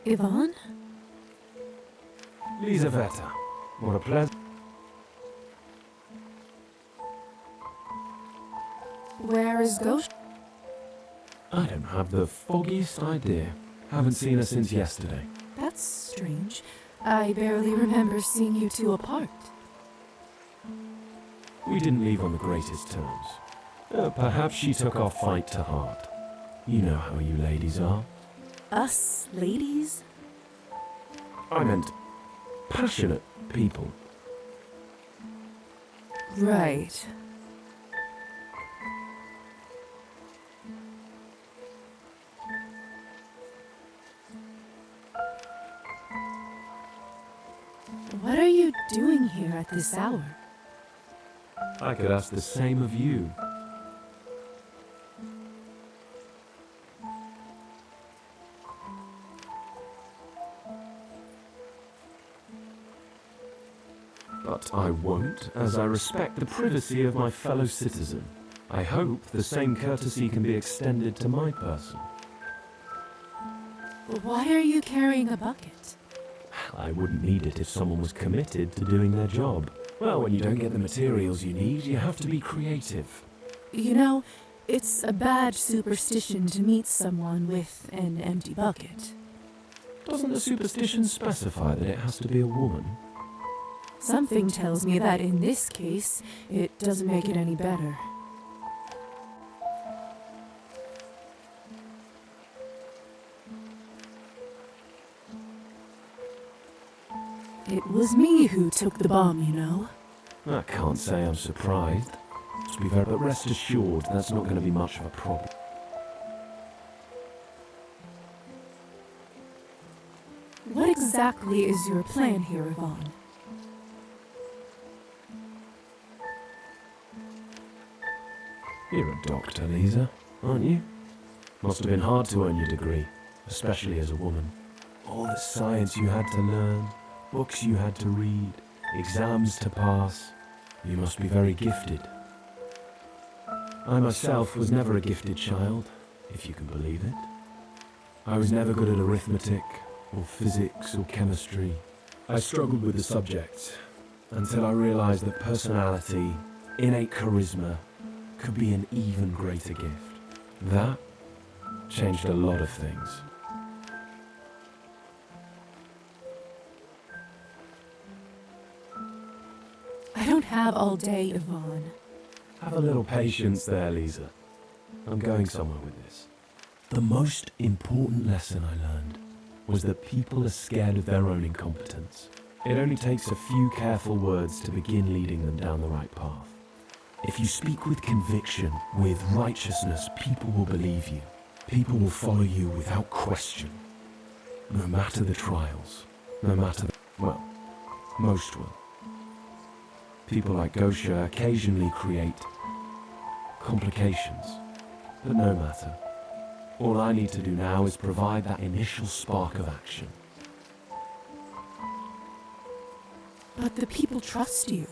Yvonne? Lizaveta, what a pleasure. Where is Ghost? I don't have the foggiest idea. Haven't seen her since yesterday. That's strange. I barely remember seeing you two apart. We didn't leave on the greatest terms. Perhaps she took our fight to heart. You know how you ladies are. Us ladies? I meant passionate people. Right. What are you doing here at this hour? I could ask the same of you. But I won't, as I respect the privacy of my fellow citizen. I hope the same courtesy can be extended to my person. Why are you carrying a bucket? I wouldn't need it if someone was committed to doing their job. Well, when you don't get the materials you need, you have to be creative. You know, it's a bad superstition to meet someone with an empty bucket. Doesn't the superstition specify that it has to be a woman? Something tells me that in this case, it doesn't make it any better. It was me who took the bomb, you know. I can't say I'm surprised. To be fair, but rest assured, that's not going to be much of a problem. What exactly is your plan here, Yvonne? You're a doctor, Lisa, aren't you? Must have been hard to earn your degree, especially as a woman. All the science you had to learn, books you had to read, exams to pass. You must be very gifted. I myself was never a gifted child, if you can believe it. I was never good at arithmetic, or physics, or chemistry. I struggled with the subjects, until I realized that personality, innate charisma, could be an even greater gift. That changed a lot of things. I don't have all day, Yvonne. Have a little patience there, Lisa. I'm going somewhere with this. The most important lesson I learned was that people are scared of their own incompetence. It only takes a few careful words to begin leading them down the right path. If you speak with conviction, with righteousness, people will believe you. People will follow you without question. No matter the trials, no matter well, most will. People like Gosha occasionally create complications, but no matter. All I need to do now is provide that initial spark of action. But the people trust you.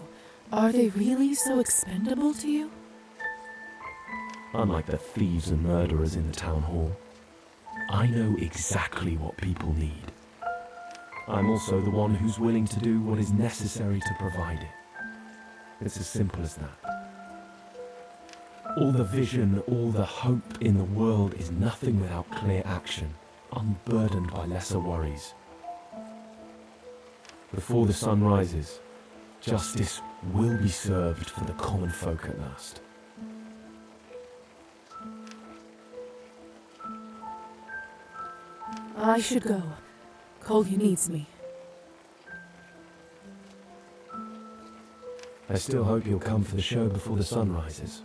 Are they really so expendable to you? Unlike the thieves and murderers in the town hall, I know exactly what people need. I'm also the one who's willing to do what is necessary to provide it. It's as simple as that. All the vision, all the hope in the world is nothing without clear action, unburdened by lesser worries. Before the sun rises, justice will be served for the common folk at last. I should go. Kolya needs me. I still hope you'll come for the show before the sun rises.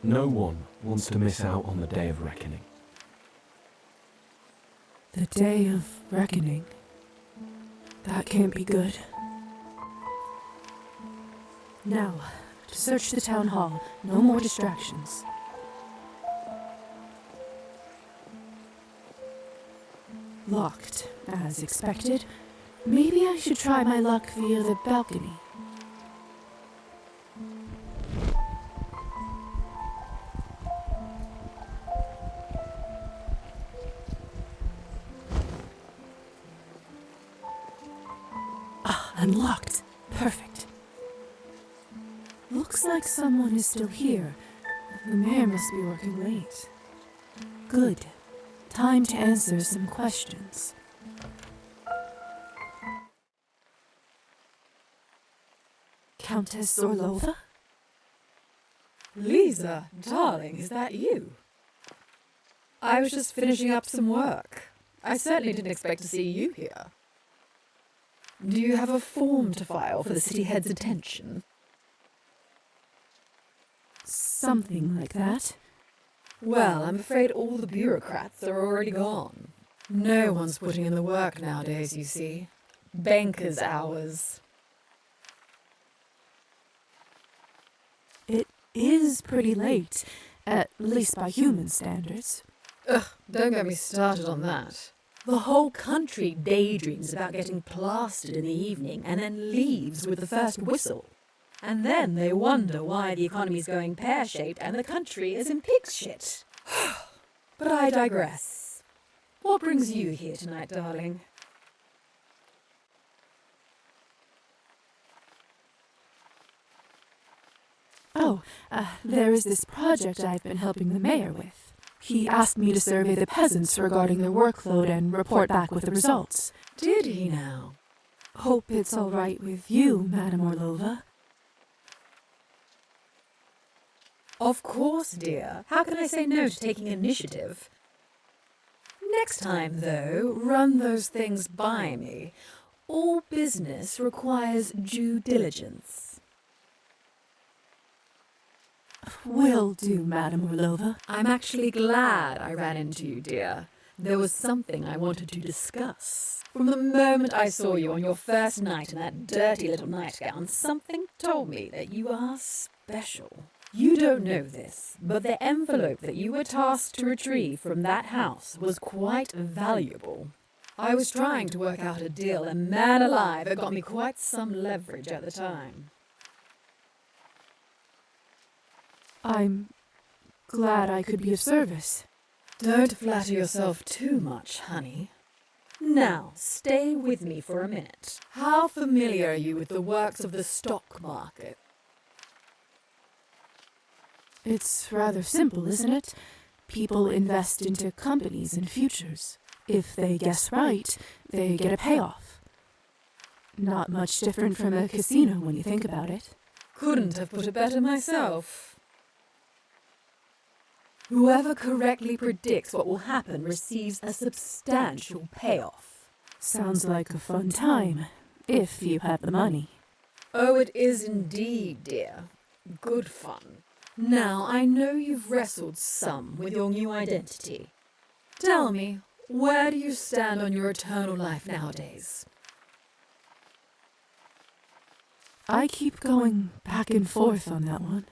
No one wants to miss out on the day of reckoning. The day of reckoning. That can't be good. Now, to search the town hall. No more distractions. Locked, as expected. Maybe I should try my luck via the balcony. Unlocked. Perfect. Looks like someone is still here. The mayor must be working late. Good. Time to answer some questions. Countess Orlova? Lisa, darling, is that you? I was just finishing up some work. I certainly didn't expect to see you here. Do you have a form to file for the city head's attention? Something like that. Well, I'm afraid all the bureaucrats are already gone. No one's putting in the work nowadays, you see. Banker's hours. It is pretty late, at least by human standards. Ugh, don't get me started on that. The whole country daydreams about getting plastered in the evening and then leaves with the first whistle. And then they wonder why the economy's going pear-shaped and the country is in pig's shit. But I digress. What brings you here tonight, darling? Oh, there is this project I've been helping the mayor with. He asked me to survey the peasants regarding their workload and report back with the results. Did he now? Hope it's all right with you, Madame Orlova. Of course, dear. How can I say no to taking initiative? Next time, though, run those things by me. All business requires due diligence. Will do, Madame Orlova. I'm actually glad I ran into you, dear. There was something I wanted to discuss. From the moment I saw you on your first night in that dirty little nightgown, something told me that you are special. You don't know this, but the envelope that you were tasked to retrieve from that house was quite valuable. I was trying to work out a deal, and man alive, it got me quite some leverage at the time. I'm glad I could be of service. Don't flatter yourself too much, honey. Now, stay with me for a minute. How familiar are you with the works of the stock market? It's rather simple, isn't it? People invest into companies and futures. If they guess right, they get a payoff. Not much different from a casino when you think about it. Couldn't have put it better myself. Whoever correctly predicts what will happen receives a substantial payoff. Sounds like a fun time, if you have the money. Oh, it is indeed, dear. Good fun. Now, I know you've wrestled some with your new identity. Tell me, where do you stand on your eternal life nowadays? I keep going back and forth on that one.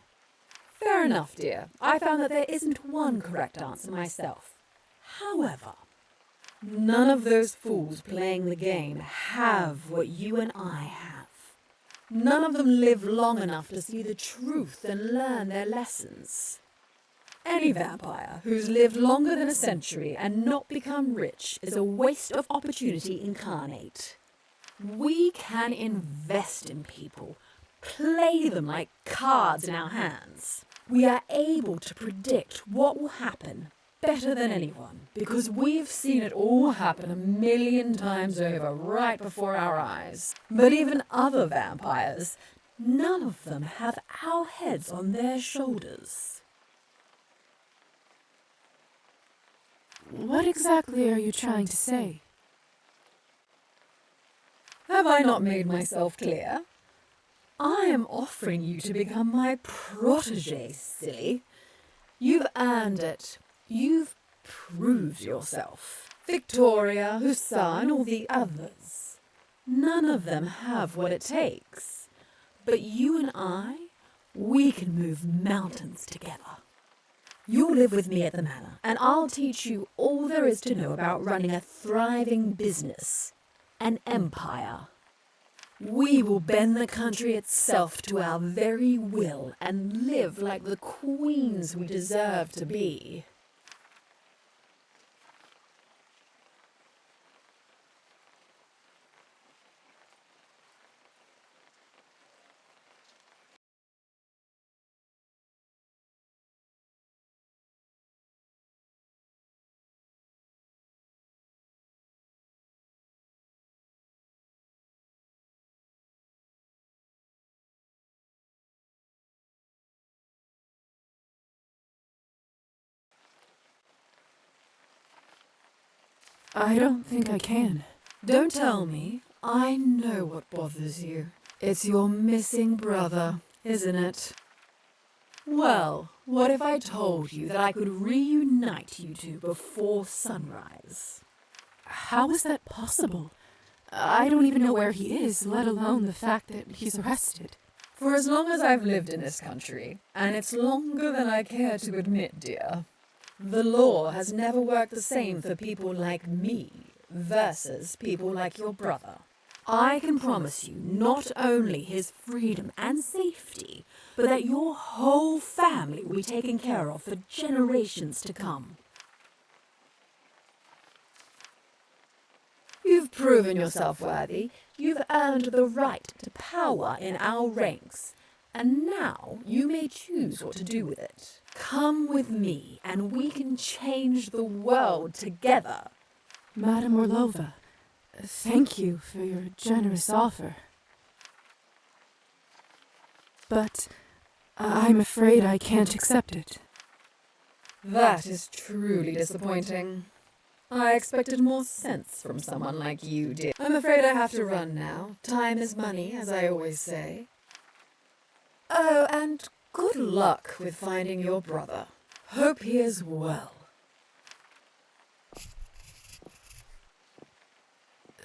Fair enough, dear. I found that there isn't one correct answer myself. However, none of those fools playing the game have what you and I have. None of them live long enough to see the truth and learn their lessons. Any vampire who's lived longer than a century and not become rich is a waste of opportunity incarnate. We can invest in people, play them like cards in our hands. We are able to predict what will happen better than anyone because we've seen it all happen 1,000,000 times over right before our eyes. But even other vampires, none of them have our heads on their shoulders. What exactly are you trying to say? Have I not made myself clear? I am offering you to become my protégé, silly. You've earned it. You've proved yourself. Victoria, Hussar, all the others. None of them have what it takes. But you and I, we can move mountains together. You'll live with me at the manor, and I'll teach you all there is to know about running a thriving business, an empire. We will bend the country itself to our very will and live like the queens we deserve to be. I don't think I can. Don't tell me. I know what bothers you. It's your missing brother, isn't it? Well, what if I told you that I could reunite you two before sunrise? How is that possible? I don't even know where he is, let alone the fact that he's arrested. For as long as I've lived in this country, and it's longer than I care to admit, dear, the law has never worked the same for people like me versus people like your brother. I can promise you not only his freedom and safety, but that your whole family will be taken care of for generations to come. You've proven yourself worthy. You've earned the right to power in our ranks. And now you may choose what to do with it. Come with me and we can change the world together. Madame Orlova, thank you for your generous offer. But I'm afraid I can't accept it. That is truly disappointing. I expected more sense from someone like you, dear. I'm afraid I have to run now. Time is money, as I always say. Oh, and good luck with finding your brother. Hope he is well.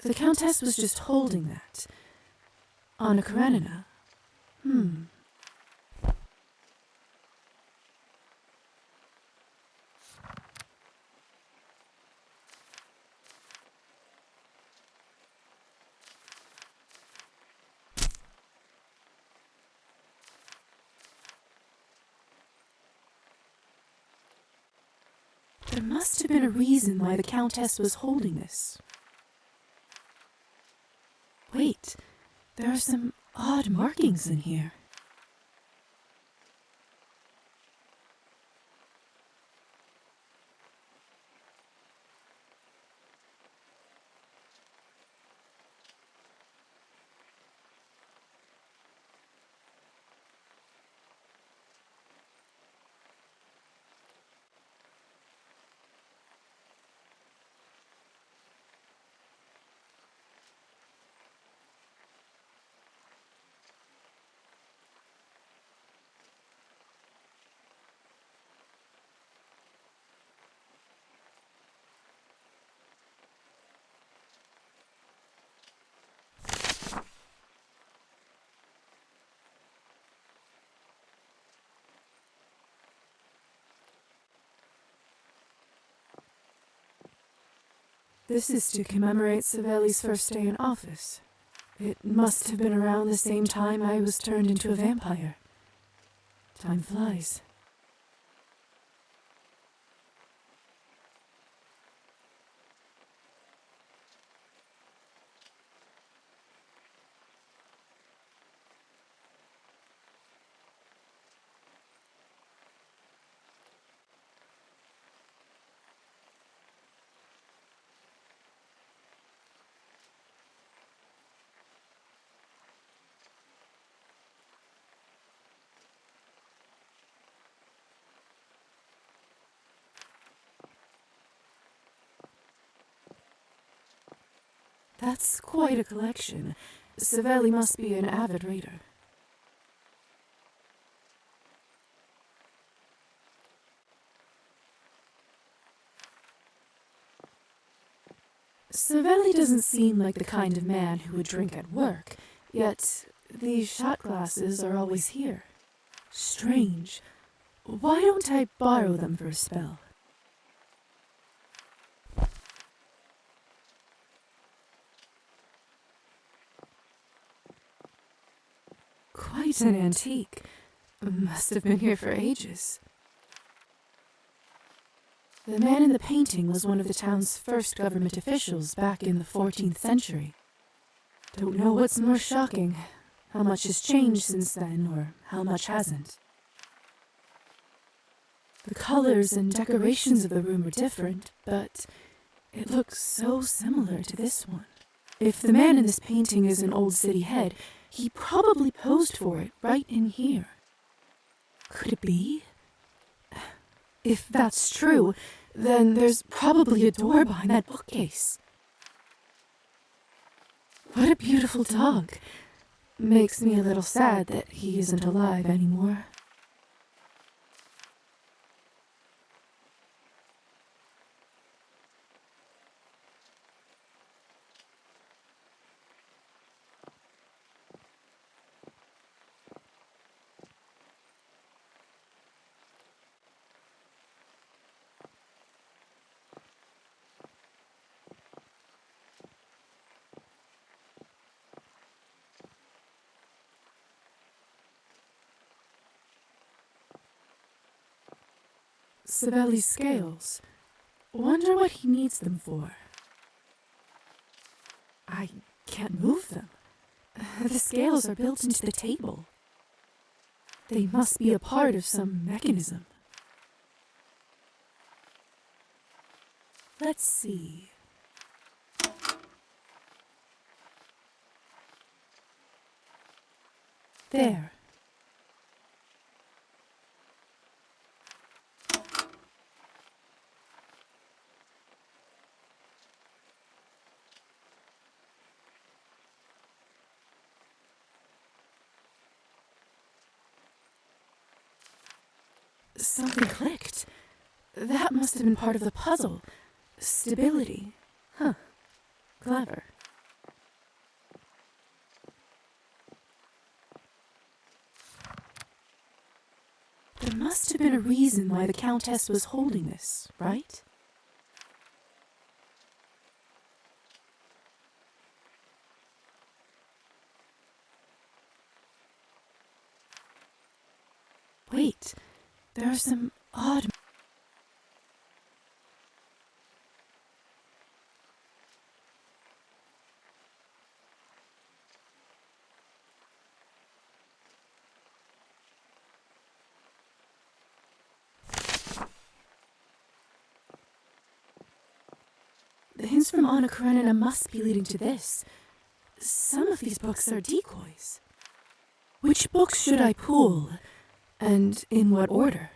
The Countess was just holding that. Anna Karenina. There must have been a reason why the Countess was holding this. Wait, there are some odd markings in here. This is to commemorate Savelli's first day in office. It must have been around the same time I was turned into a vampire. Time flies. That's quite a collection. Savelli must be an avid reader. Savelli doesn't seem like the kind of man who would drink at work, yet these shot glasses are always here. Strange. Why don't I borrow them for a spell? Quite an antique. Must have been here for ages. The man in the painting was one of the town's first government officials back in the 14th century. Don't know what's more shocking, how much has changed since then, or how much hasn't. The colors and decorations of the room are different, but it looks so similar to this one. If the man in this painting is an old city head, he probably posed for it right in here. Could it be? If that's true, Then there's probably a door behind that bookcase. What a beautiful dog. Makes me a little sad that he isn't alive anymore. Savelli's scales. Wonder what he needs them for. I can't move them. The scales are built into the table. They must be a part of some mechanism. Let's see. There. Something clicked. That must have been part of the puzzle. Stability. Huh. Clever. There must have been a reason why the Countess was holding this, right? Wait, there are some odd... The hints from Anna Karenina must be leading to this. Some of these books are decoys. Which books should I pull? And in what order?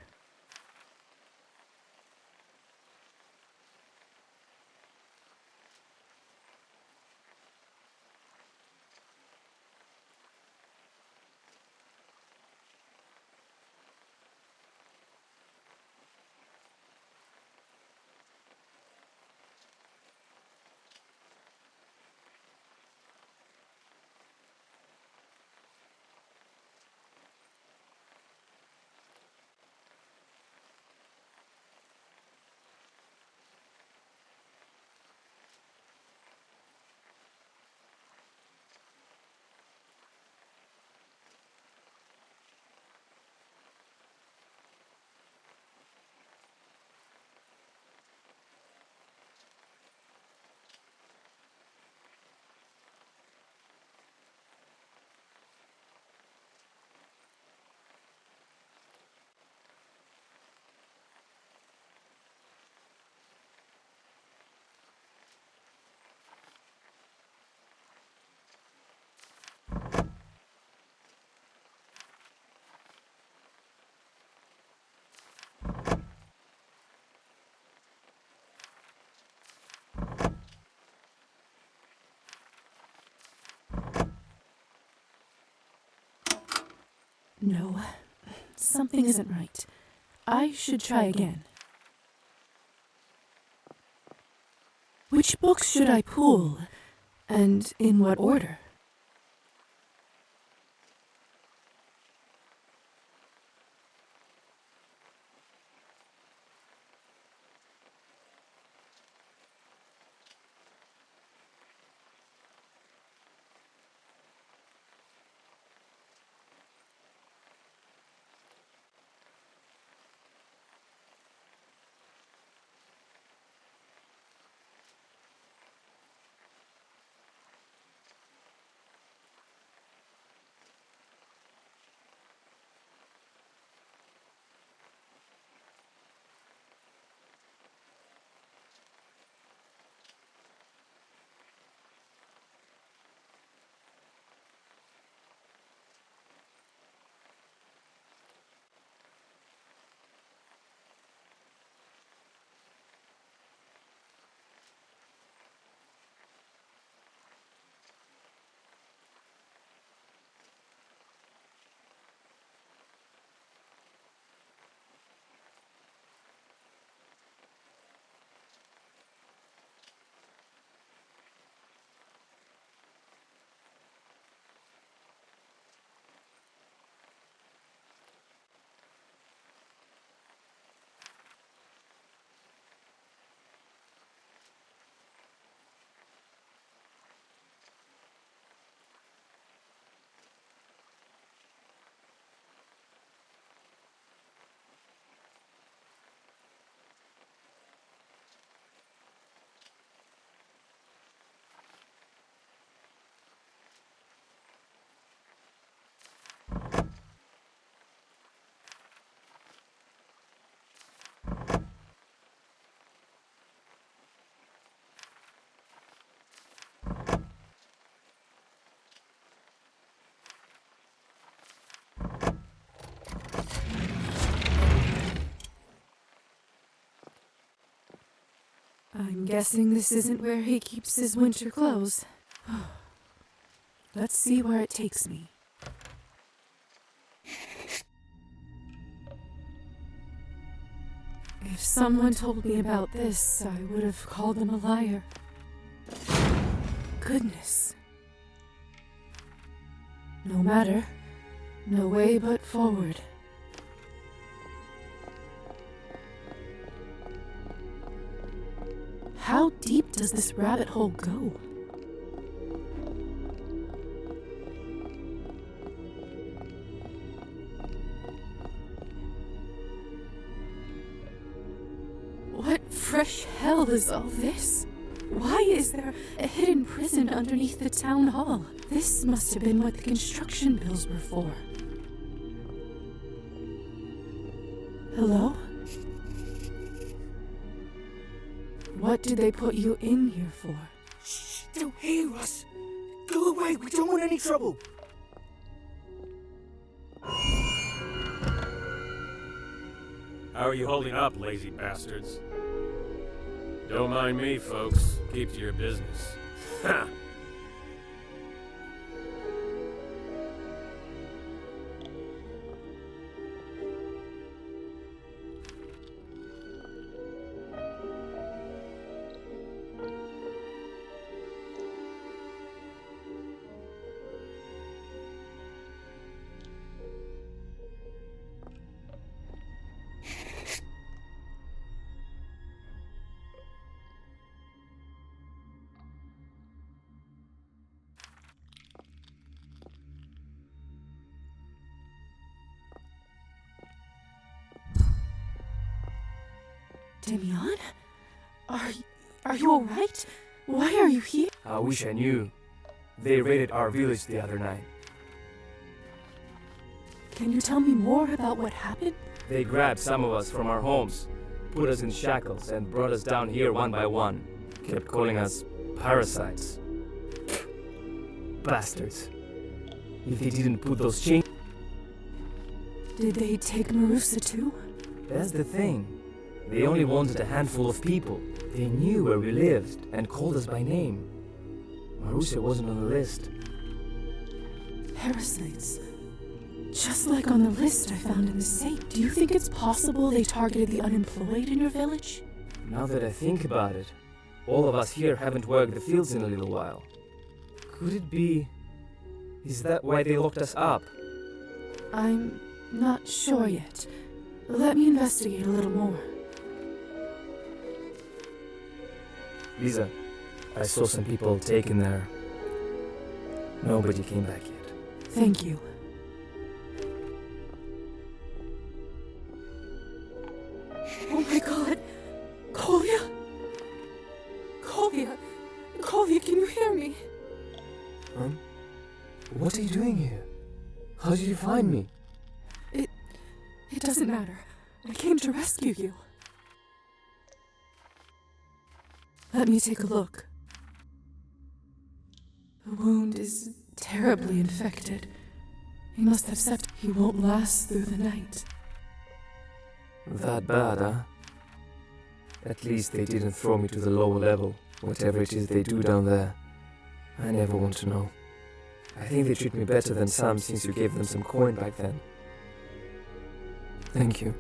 No, something isn't right. I should try again. Which books should I pull, and in what order? I'm guessing this isn't where he keeps his winter clothes. Let's see where it takes me. If someone told me about this, I would have called them a liar. Goodness. No matter. No way but forward. How deep does this rabbit hole go? What fresh hell is all this? Why is there a hidden prison underneath the town hall? This must have been what the construction bills were for. Hello? What did they put you in here for? Shh! They'll hear us! Go away! We don't want any trouble! How are you holding up, lazy bastards? Don't mind me, folks. Keep to your business. Ha! Damian? Are you alright? Why are you here? I wish I knew. They raided our village the other night. Can you tell me more about what happened? They grabbed some of us from our homes, put us in shackles, and brought us down here one by one. Kept calling us parasites. Bastards. If they didn't put those chains... Did they take Marusa too? That's the thing. They only wanted a handful of people. They knew where we lived and called us by name. Marusa wasn't on the list. Parasites. Just like on the list I found in the safe. Do you think it's possible they targeted the unemployed in your village? Now that I think about it, all of us here haven't worked the fields in a little while. Could it be... Is that why they locked us up? I'm not sure yet. Let me investigate a little more. Lisa, I saw some people taken there. Nobody came back yet. Thank you. Oh my god! Kolya! Kolya! Kolya, can you hear me? Huh? What are you doing here? How did you find me? It doesn't matter. I came to rescue you. Let me take a look. The wound is terribly infected. He must have septic. He won't last through the night. That bad, huh? At least they didn't throw me to the lower level, whatever it is they do down there. I never want to know. I think they treat me better than some since you gave them some coin back then. Thank you.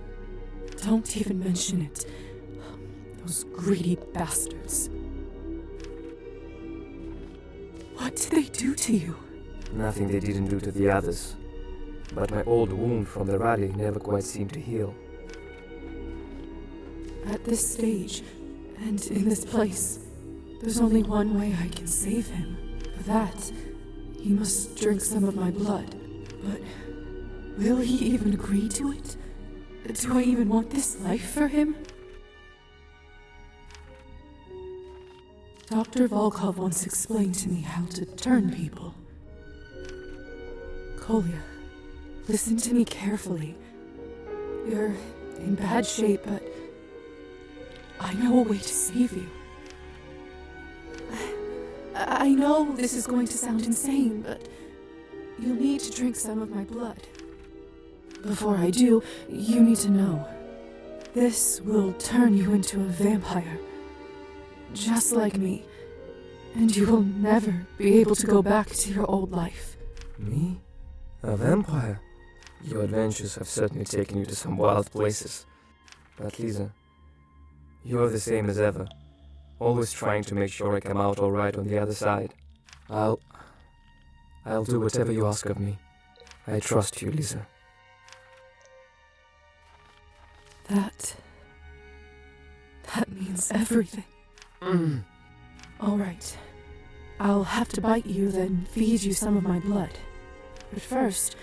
Don't even mention it. Those greedy bastards. What did they do to you? Nothing they didn't do to the others. But my old wound from the rally never quite seemed to heal. At this stage, and in this place, there's only one way I can save him. For that, he must drink some of my blood. But will he even agree to it? Do I even want this life for him? Dr. Volkov once explained to me how to turn people. Kolya, listen to me carefully. You're in bad shape, but I know a way to save you. I know this is going to sound insane, but you'll need to drink some of my blood. Before I do, you need to know. This will turn you into a vampire. just like me, and you will never be able to go back to your old life. Me? A vampire? Your adventures have certainly taken you to some wild places. But Lisa, you're the same as ever. Always trying to make sure I come out all right on the other side. I'll do whatever you ask of me. I trust you, Lisa. That means everything. All right. I'll have to bite you, then feed you some of my blood. But first,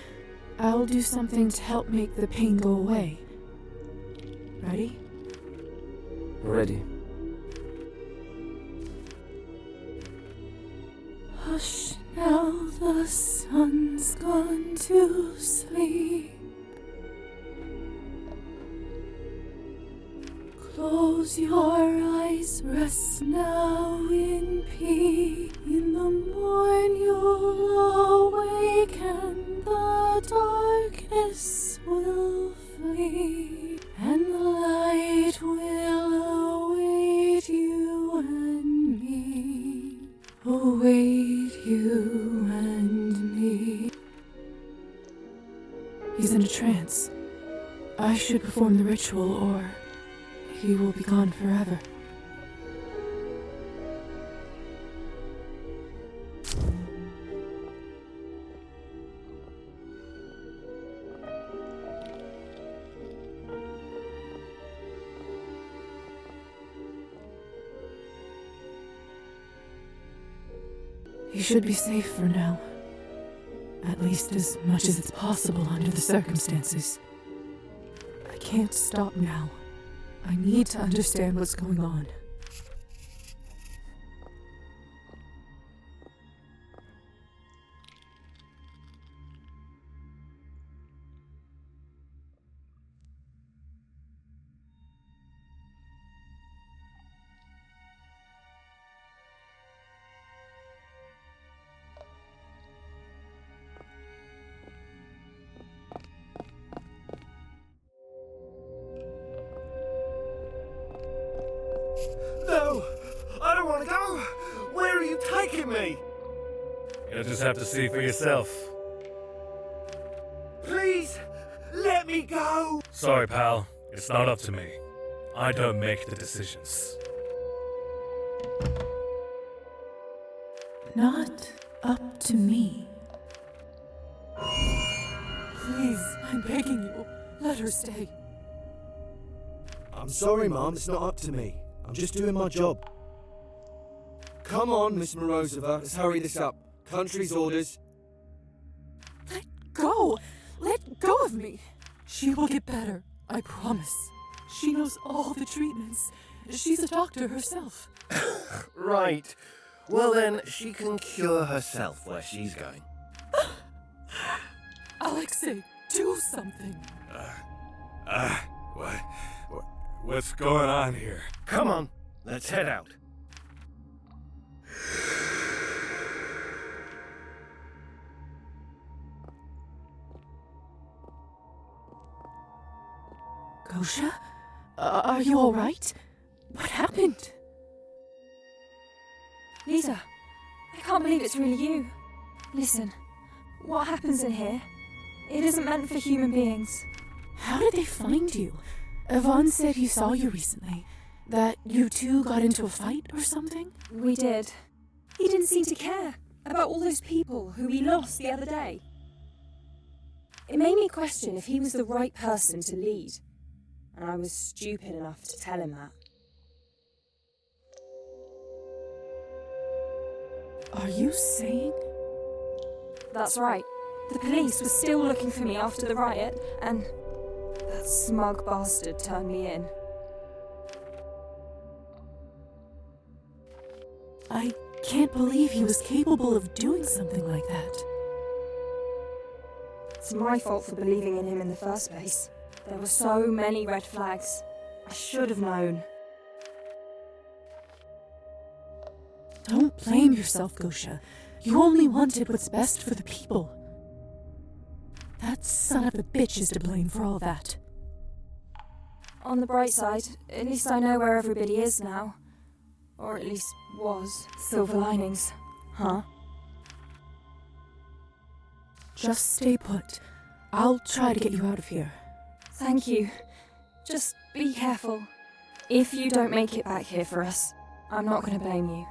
I'll do something to help make the pain go away. Ready? Ready. Hush now, the sun's gone to sleep. Close your eyes, rest now in peace. In the morn you'll awake and the darkness will flee, and the light will await you and me. Await you and me. He's in a trance. I should perform the ritual, or he will be gone forever. He should be safe for now. At least as much as it's possible under the circumstances. I can't stop now. I need to understand what's going on. No! I don't want to go! Where are you taking me? You'll just have to see for yourself. Please, let me go! Sorry, pal. It's not up to me. I don't make the decisions. Not up to me. Please, I'm begging you. Let her stay. I'm sorry, Mom, it's not up to me. I'm just doing my job. Come on, Miss Morozova, let's hurry this up. Country's orders. Let go! Let go of me! She will get better, I promise. She knows all the treatments. She's a doctor herself. Right. Well then, she can cure herself where she's going. Alexei, do something. What's going on here? Come on, let's head out. Gosha? Are you all right? What happened? Lisa, I can't believe it's really you. Listen, what happens in here? It isn't meant for human beings. How did they find you? Yvonne said he saw you recently. That you two got into a fight or something? We did. He didn't seem to care about all those people who we lost the other day. It made me question if he was the right person to lead. And I was stupid enough to tell him that. Are you saying? That's right. The police were still looking for me after the riot, and that smug bastard turned me in. I can't believe he was capable of doing something like that. It's my fault for believing in him in the first place. There were so many red flags. I should have known. Don't blame yourself, Gosha. You only wanted what's best for the people. That son of a bitch is to blame for all that. On the bright side, at least I know where everybody is now. Or at least was. Silver linings. Huh? Just stay put. I'll try to get you out of here. Thank you. Just be careful. If you don't make it back here for us, I'm not going to blame you.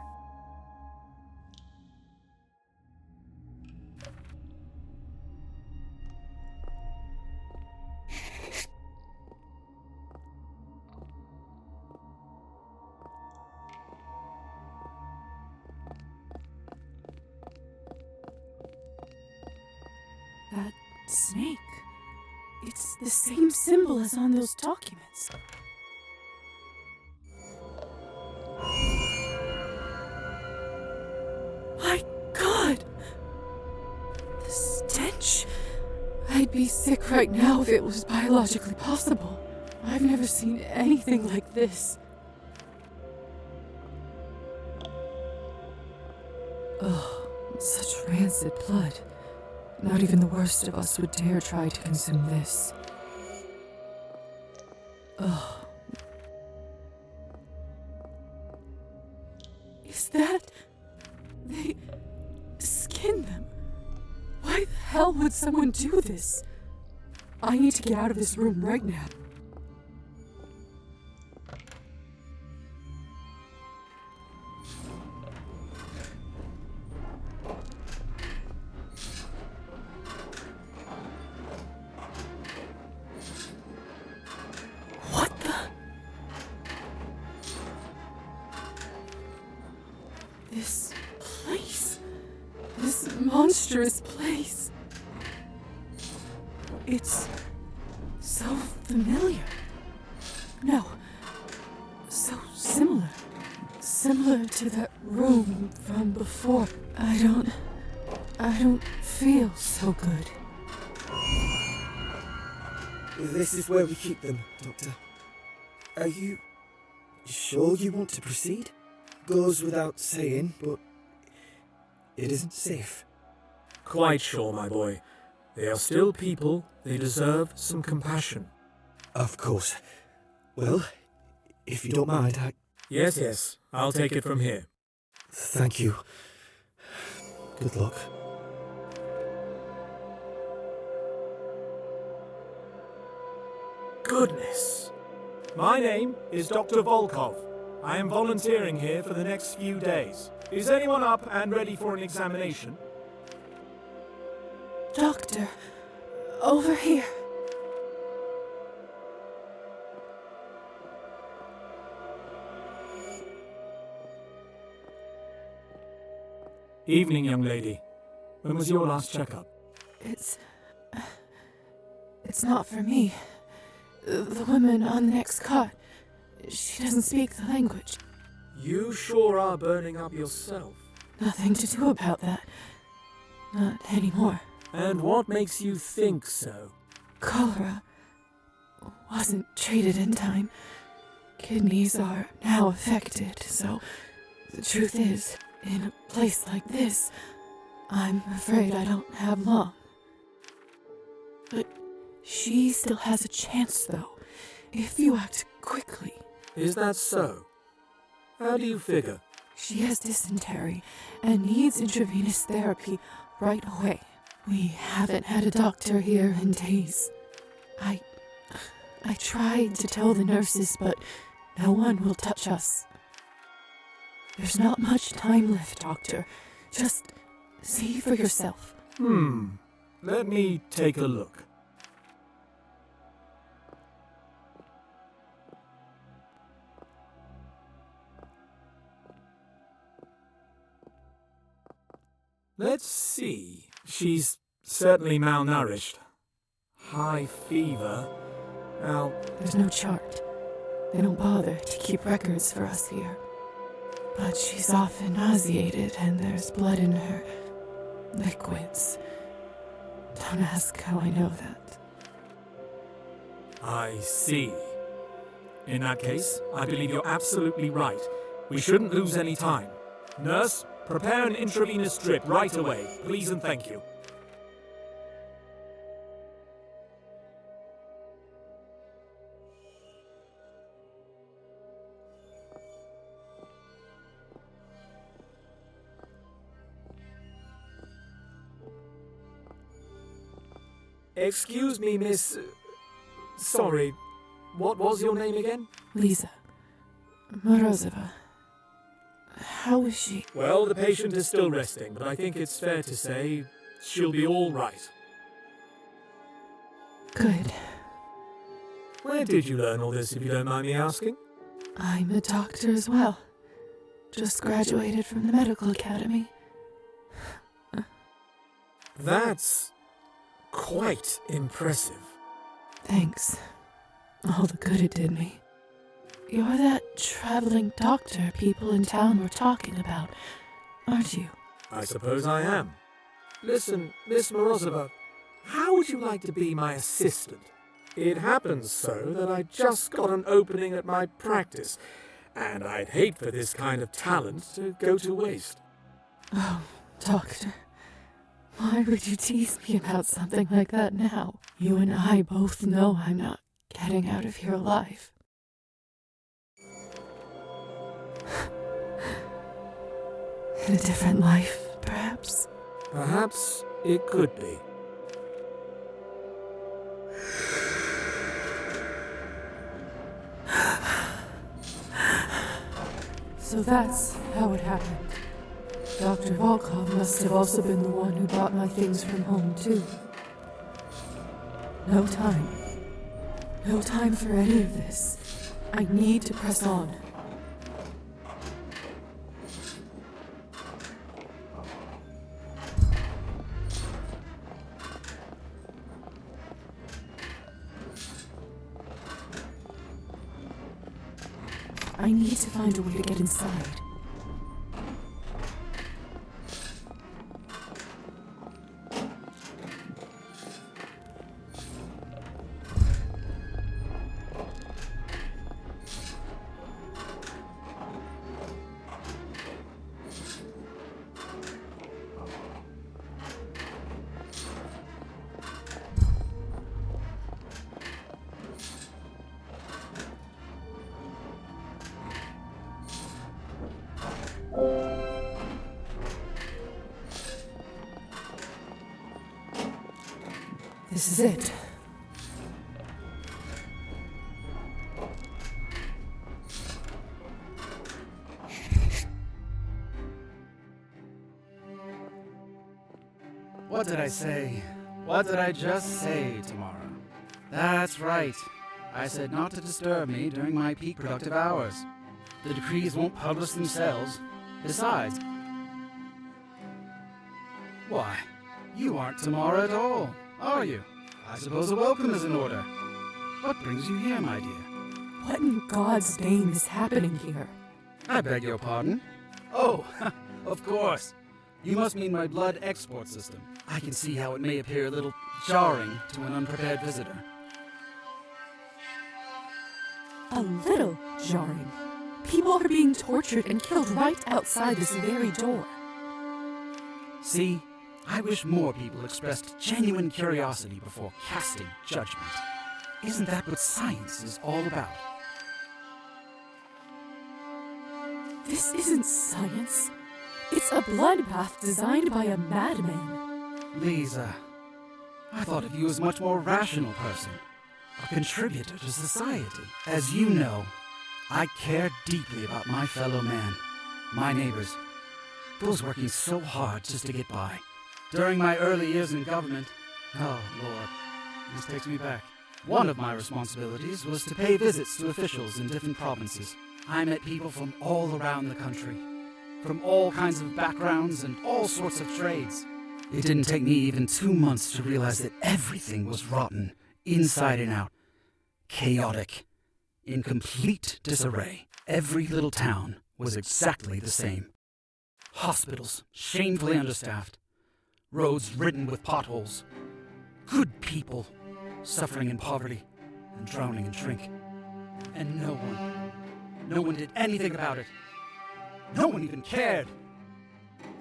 That snake. It's the same symbol as on those documents. My God! The stench. I'd be sick right now if it was biologically possible. I've never seen anything like this. Ugh, such rancid blood. Not even the worst of us would dare try to consume this. Ugh. Is that... They skinned them? Why the hell would someone do this? I need to get out of this room right now. What the? This place. This monstrous place. It's so familiar. No, so similar. Similar to that room from before. I don't feel so good. This is where we keep them, Doctor. Are you sure you want to proceed? Goes without saying, but it isn't safe. Quite sure, my boy. They are still people. They deserve some compassion. Of course. Well, if you don't mind, Yes. I'll take it from here. Thank you. Good luck. Goodness. My name is Dr. Volkov. I am volunteering here for the next few days. Is anyone up and ready for an examination? Doctor, over here. Evening, young lady. When was your last checkup? It's not for me. The woman on the next cot, she doesn't speak the language. You sure are burning up yourself. Nothing to do about that. Not anymore. And what makes you think so? Cholera wasn't treated in time. Kidneys are now affected, so the truth is, in a place like this, I'm afraid I don't have long. But she still has a chance, though, if you act quickly. Is that so? How do you figure? She has dysentery and needs intravenous therapy right away. We haven't had a doctor here in days. I tried to tell the nurses, but no one will touch us. There's not much time left, Doctor. Just see for yourself. Let me take a look. Let's see. She's certainly malnourished. High fever. Now, There's no chart. They don't bother to keep records for us here. But she's often nauseated and there's blood in her liquids. Don't ask how I know that. I see. In that case, I believe you're absolutely right. We shouldn't lose any time. Nurse, prepare an intravenous drip right away, please and thank you. Excuse me, miss... Sorry, what was your name again? Lisa. Morozova. How is she? Well, the patient is still resting, but I think it's fair to say she'll be all right. Good. Where did you learn all this, if you don't mind me asking? I'm a doctor as well. Just graduated from the medical academy. That's quite impressive. Thanks. All the good it did me. You're that traveling doctor people in town were talking about, aren't you? I suppose I am. Listen, Miss Morozova, how would you like to be my assistant? It happens so that I just got an opening at my practice, and I'd hate for this kind of talent to go to waste. Oh, doctor. Why would you tease me about something like that now? You and I both know I'm not getting out of here alive. In a different life, perhaps? Perhaps it could be. So that's how it happened. Dr. Volkov must have also been the one who brought my things from home, too. No time. No time for any of this. I need to press on. I need to find a way to get inside. This is it. What did I say? What did I just say, Tamara? That's right. I said not to disturb me during my peak productive hours. The decrees won't publish themselves. Besides... Why, you aren't Tamara at all, are you? I suppose a welcome is in order. What brings you here, my dear? What in God's name is happening here? I beg your pardon? Oh, of course. You must mean my blood export system. I can see how it may appear a little jarring to an unprepared visitor. A little jarring. People are being tortured and killed right outside this very door. See, I wish more people expressed genuine curiosity before casting judgment. Isn't that what science is all about? This isn't science. It's a bloodbath designed by a madman. Lisa, I thought of you as a much more rational person, a contributor to society. As you know, I care deeply about my fellow man, my neighbors, those working so hard just to get by. During my early years in government, oh Lord, this takes me back. One of my responsibilities was to pay visits to officials in different provinces. I met people from all around the country, from all kinds of backgrounds and all sorts of trades. It didn't take me even 2 months to realize that everything was rotten, inside and out, chaotic, in complete disarray. Every little town was exactly the same. Hospitals shamefully understaffed, roads ridden with potholes, good people suffering in poverty and drowning in drink. And no one did anything about it. No one even cared.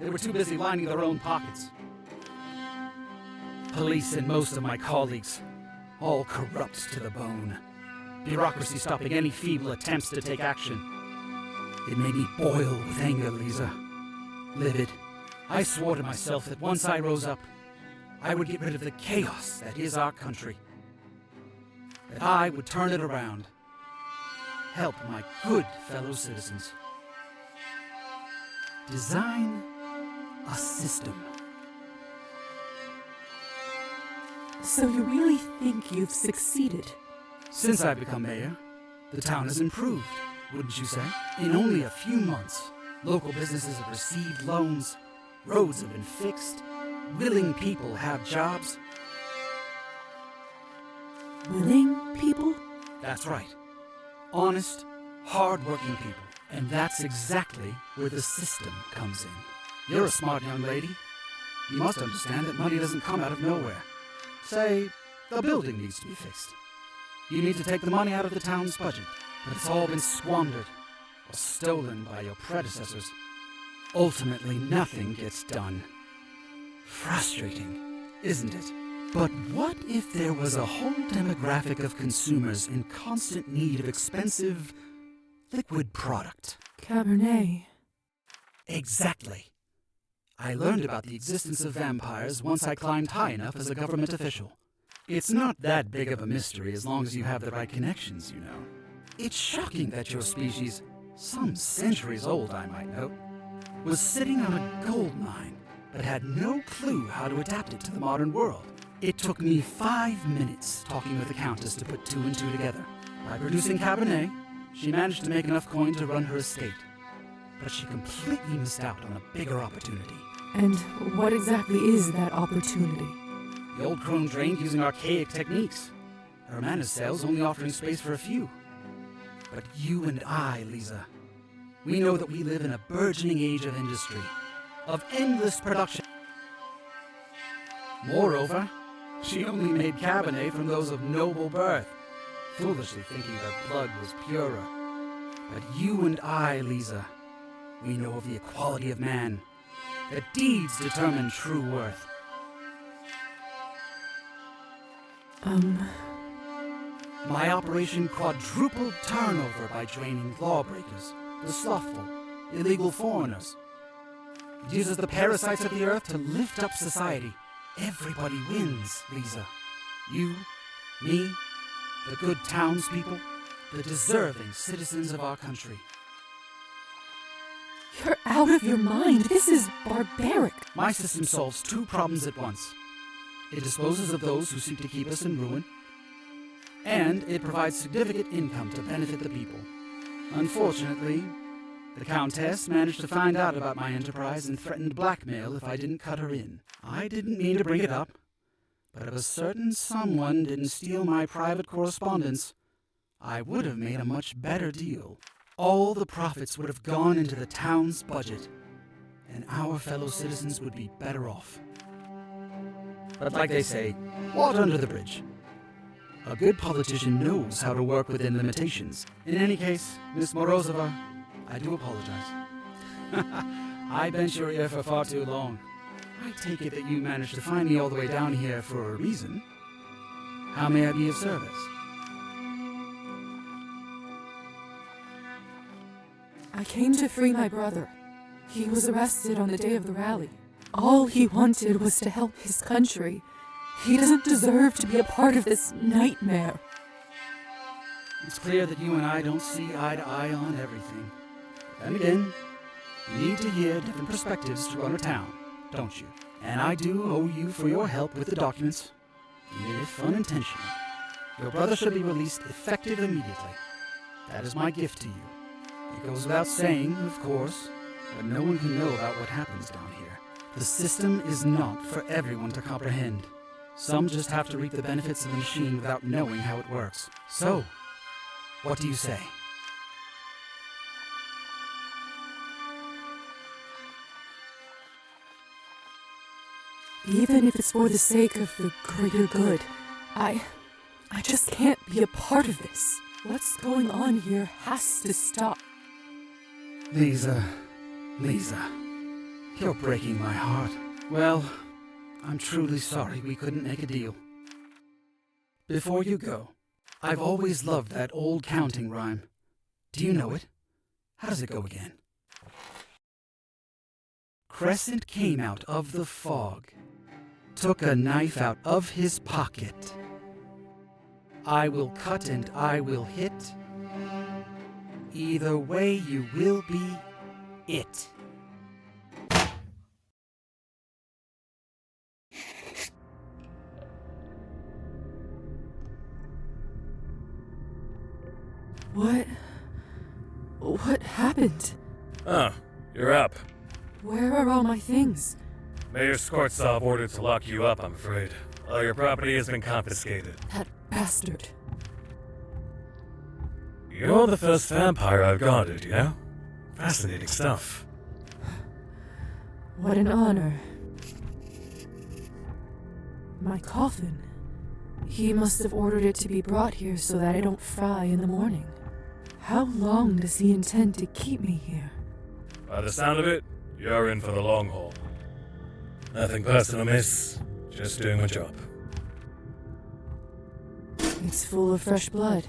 They were too busy lining their own pockets. Police and most of my colleagues, all corrupt to the bone. Bureaucracy stopping any feeble attempts to take action. It made me boil with anger, Lisa. Livid, I swore to myself that once I rose up, I would get rid of the chaos that is our country. That I would turn it around. Help my good fellow citizens. Design a system. So you really think you've succeeded? Since I've become mayor, the town has improved, wouldn't you say? In only a few months, local businesses have received loans, roads have been fixed, willing people have jobs. Willing people? That's right. Honest, hard-working people. And that's exactly where the system comes in. You're a smart young lady. You must understand that money doesn't come out of nowhere. Say, the building needs to be fixed. You need to take the money out of the town's budget, but it's all been squandered or stolen by your predecessors. Ultimately, nothing gets done. Frustrating, isn't it? But what if there was a whole demographic of consumers in constant need of expensive, liquid product? Cabernet. Exactly. I learned about the existence of vampires once I climbed high enough as a government official. It's not that big of a mystery as long as you have the right connections, you know. It's shocking that your species, some centuries old I might note, was sitting on a gold mine, but had no clue how to adapt it to the modern world. It took me 5 minutes talking with the Countess to put 2 and 2 together. By producing Cabernet, she managed to make enough coin to run her estate. But she completely missed out on a bigger opportunity. And what exactly is that opportunity? The old crone drained using archaic techniques. Her mana cells only offering space for a few. But you and I, Lisa, we know that we live in a burgeoning age of industry, of endless production. Moreover, she only made Cabernet from those of noble birth, foolishly thinking their blood was purer. But you and I, Lisa, we know of the equality of man, that deeds determine true worth. My operation quadrupled turnover by draining lawbreakers, the slothful, illegal foreigners. It uses the parasites of the earth to lift up society. Everybody wins, Lisa. You, me, the good townspeople, the deserving citizens of our country. You're out of your mind. This is barbaric. My system solves 2 problems at once. It disposes of those who seek to keep us in ruin, and it provides significant income to benefit the people. Unfortunately, the Countess managed to find out about my enterprise and threatened blackmail if I didn't cut her in. I didn't mean to bring it up, but if a certain someone didn't steal my private correspondence, I would have made a much better deal. All the profits would have gone into the town's budget, and our fellow citizens would be better off. But like they say, water under the bridge. A good politician knows how to work within limitations. In any case, Miss Morozova, I do apologize. I bent your ear for far too long. I take it that you managed to find me all the way down here for a reason. How may I be of service? I came to free my brother. He was arrested on the day of the rally. All he wanted was to help his country. He doesn't deserve to be a part of this nightmare. It's clear that you and I don't see eye to eye on everything. Then again, you need to hear different perspectives to run a town, don't you? And I do owe you for your help with the documents, even if unintentional. Your brother should be released effective immediately. That is my gift to you. It goes without saying, of course, but no one can know about what happens down here. The system is not for everyone to comprehend. Some just have to reap the benefits of the machine without knowing how it works. So, what do you say? Even if it's for the sake of the greater good, I just can't be a part of this. What's going on here has to stop. Lisa, you're breaking my heart. Well, I'm truly sorry we couldn't make a deal. Before you go, I've always loved that old counting rhyme. Do you know it? How does it go again? Crescent came out of the fog took a knife out of his pocket. I will cut and I will hit. Either way, you will be it. What happened? Oh, you're up. Where are all my things? Mayor Skortsov ordered to lock you up, I'm afraid. All your property has been confiscated. That bastard. You're the first vampire I've guarded, you know? Fascinating stuff. What an honor. My coffin. He must have ordered it to be brought here so that I don't fry in the morning. How long does he intend to keep me here? By the sound of it, you're in for the long haul. Nothing personal, miss. Just doing my job. It's full of fresh blood.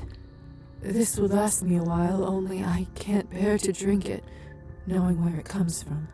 This would last me a while, only I can't bear to drink it, knowing where it comes from.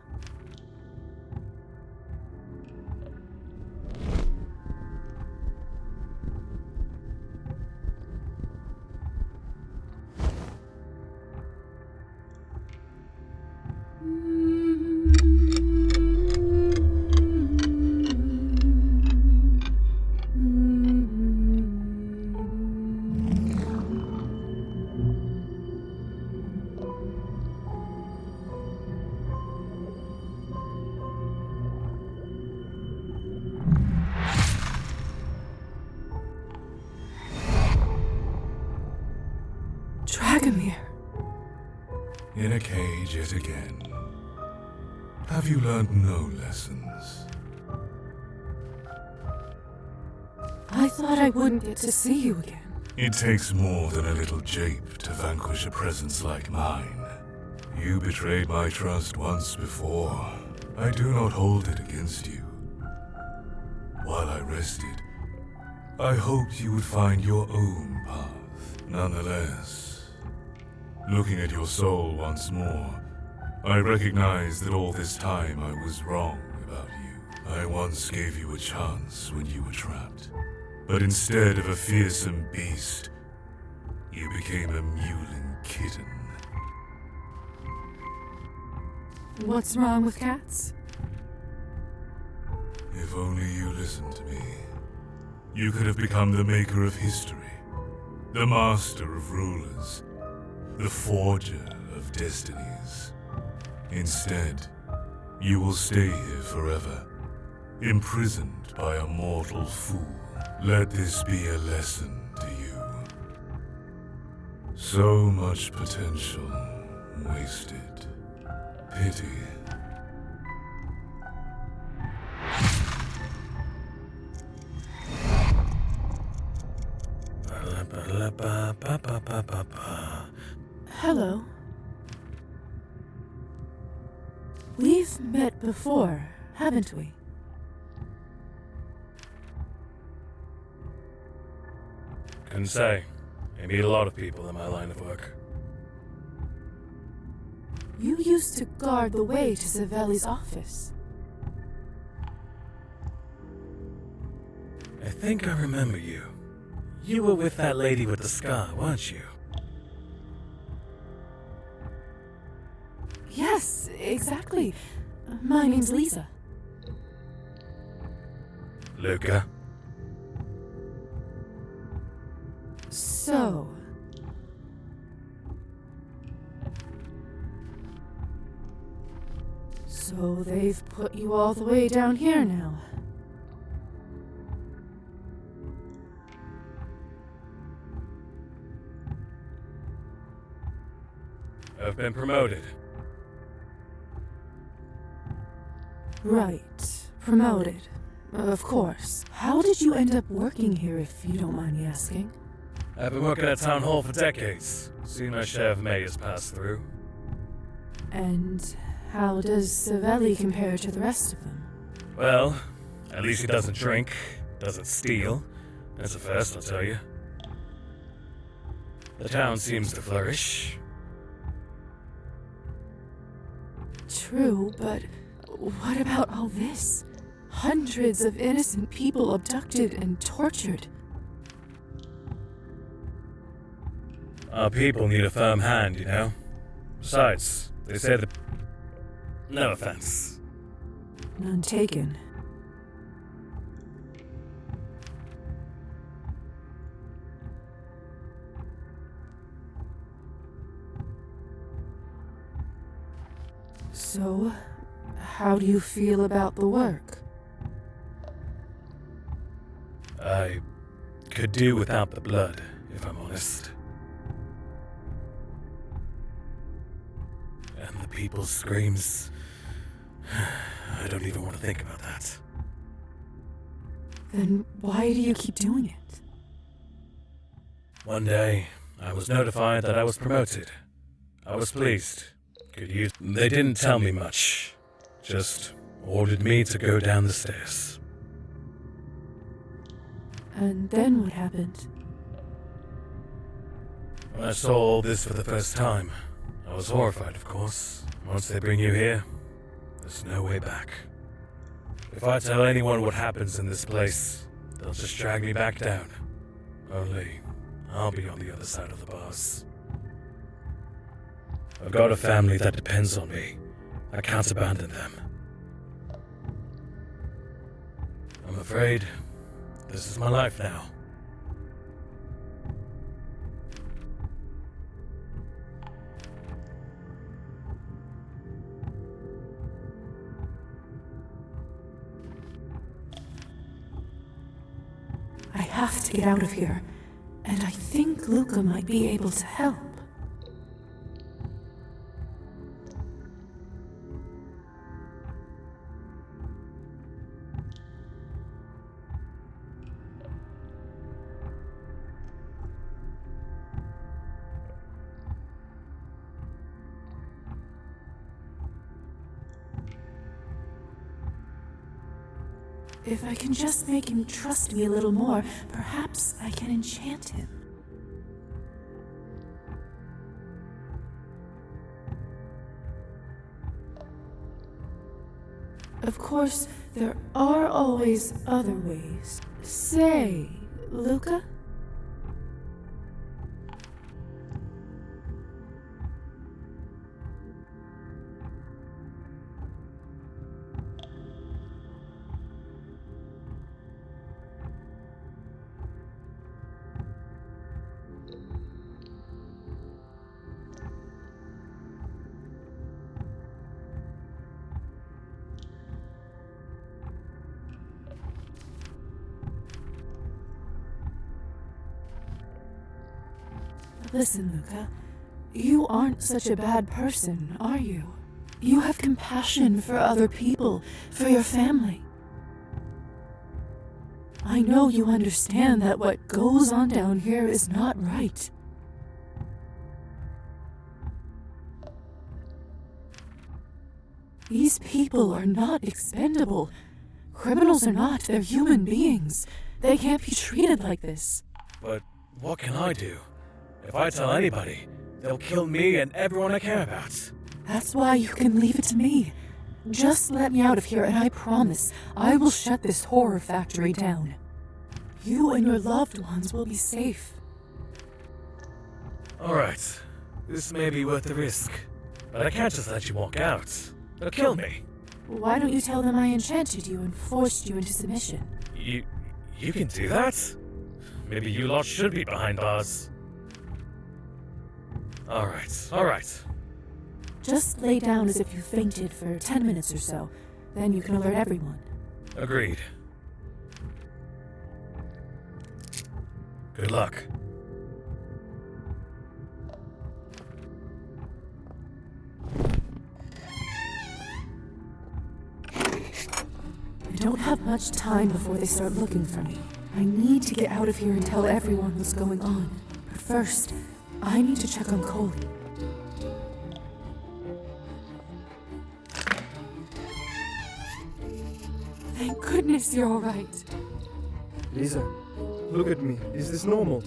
In a cage yet again. Have you learned no lessons? I thought I wouldn't get to see you again. It takes more than a little jape to vanquish a presence like mine. You betrayed my trust once before. I do not hold it against you. While I rested, I hoped you would find your own path. Nonetheless, looking at your soul once more, I recognize that all this time I was wrong about you. I once gave you a chance when you were trapped. But instead of a fearsome beast, you became a mewling kitten. What's wrong with cats? If only you listened to me, you could have become the maker of history, the master of rulers, the forger of destinies. Instead, you will stay here forever, imprisoned by a mortal fool. Let this be a lesson to you. So much potential wasted. Pity. Hello. We've met before, haven't we? Couldn't say. I meet a lot of people in my line of work. You used to guard the way to Savelli's office. I think I remember you. You were with that lady with the scar, weren't you? Yes, exactly. My name's Lisa. Luca? So they've put you all the way down here now. I've been promoted. Right. Promoted. Of course. How did you end up working here, if you don't mind me asking? I've been working at Town Hall for decades. Seen my share of mayors pass through. And how does Savelli compare to the rest of them? Well, at least he doesn't drink, doesn't steal. That's a first, I'll tell you. The town seems to flourish. True, but what about all this? Hundreds of innocent people abducted and tortured. Our people need a firm hand, you know? Besides, they say that... No offense. None taken. So, how do you feel about the work? I could do without the blood, if I'm honest. And the people's screams... I don't even want to think about that. Then why do you keep doing it? One day, I was notified that I was promoted. I was pleased. Could use... They didn't tell me much. Just ordered me to go down the stairs. And then what happened? When I saw all this for the first time, I was horrified, of course. Once they bring you here, there's no way back. If I tell anyone what happens in this place, they'll just drag me back down. Only, I'll be on the other side of the bars. I've got a family that depends on me. I can't abandon them. I'm afraid this is my life now. I have to get out of here, and I think Luca might be able to help. If I can just make him trust me a little more, perhaps I can enchant him. Of course, there are always other ways. Say, Luca? Listen, Luca, you aren't such a bad person, are you? You have compassion for other people, for your family. I know you understand that what goes on down here is not right. These people are not expendable. Criminals are not, they're human beings. They can't be treated like this. But what can I do? If I tell anybody, they'll kill me and everyone I care about. That's why you can leave it to me. Just let me out of here and I promise I will shut this horror factory down. You and your loved ones will be safe. Alright, this may be worth the risk, but I can't just let you walk out. They'll kill me. Why don't you tell them I enchanted you and forced you into submission? You can do that? Maybe you lot should be behind bars. Alright. Just lay down as if you fainted for 10 minutes or so. Then you can alert everyone. Agreed. Good luck. I don't have much time before they start looking for me. I need to get out of here and tell everyone what's going on. But first, I need to check on Coley. Thank goodness you're all right. Lisa, look at me. Is this normal?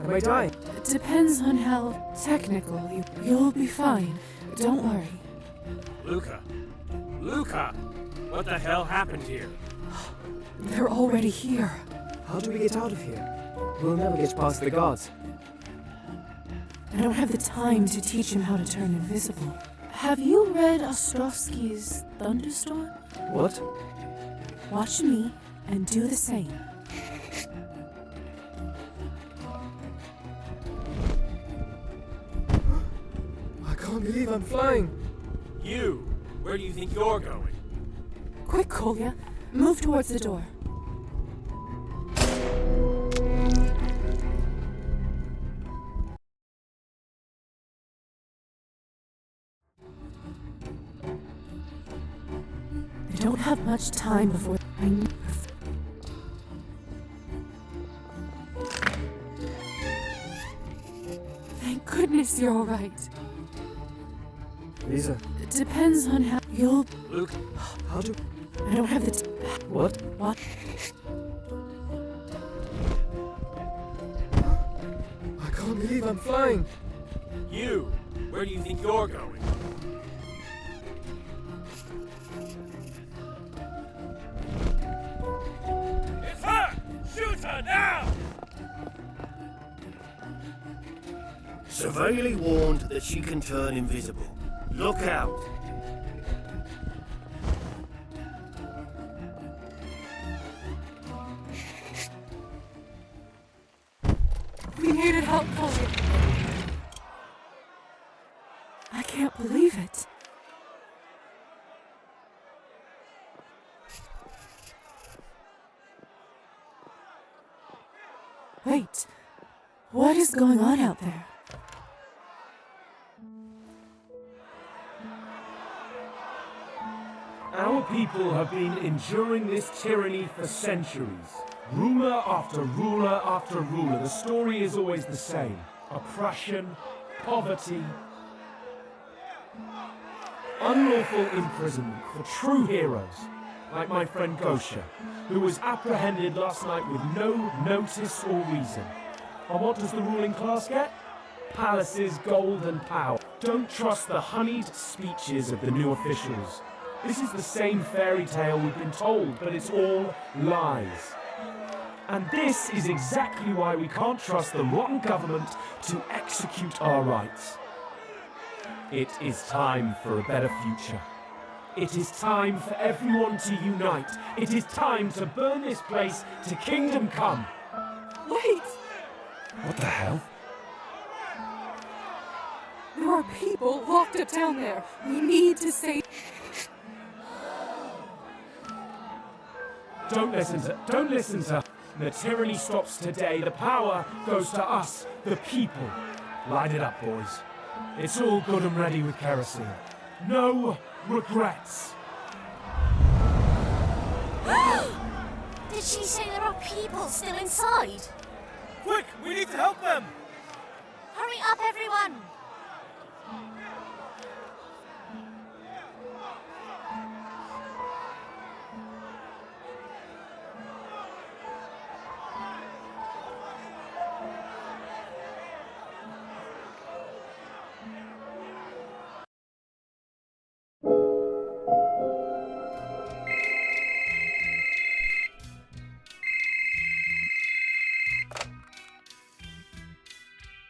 Am I dying? It depends on how technical you'll be fine. Don't worry. Luca! Luca! What the hell happened here? They're already here. How do we get out of here? We'll never get past the guards. I don't have the time to teach him how to turn invisible. Have you read Ostrovsky's Thunderstorm? What? Watch me and do the same. I can't believe I'm flying. You! Where do you think you're going? Quick, Kolya. Move towards the door. I don't have much time before Thank goodness you're all right. Lisa. It depends on how you'll... Luke? How do... I don't have the What? What? I can't believe I'm flying. You! Where do you think you're going? It's her! Shoot her now! Severely warned that she can turn invisible. Look out! We made it out, Kolya. I can't believe it. Wait, what is going on out there? Our people have been enduring this tyranny for centuries. Ruler after ruler after ruler. The story is always the same. Oppression, poverty, unlawful imprisonment for true heroes, like my friend Gosha, who was apprehended last night with no notice or reason. And what does the ruling class get? Palaces, gold and power. Don't trust the honeyed speeches of the new officials. This is the same fairy tale we've been told, but it's all lies. And this is exactly why we can't trust the rotten government to execute our rights. It is time for a better future. It is time for everyone to unite. It is time to burn this place to kingdom come. Wait! What the hell? There are people locked up down there. We need to save... Don't listen to. The tyranny stops today. The power goes to us, the people. Light it up, boys. It's all good and ready with kerosene. No regrets. Did she say there are people still inside? Quick! We need to help them! Hurry up, everyone!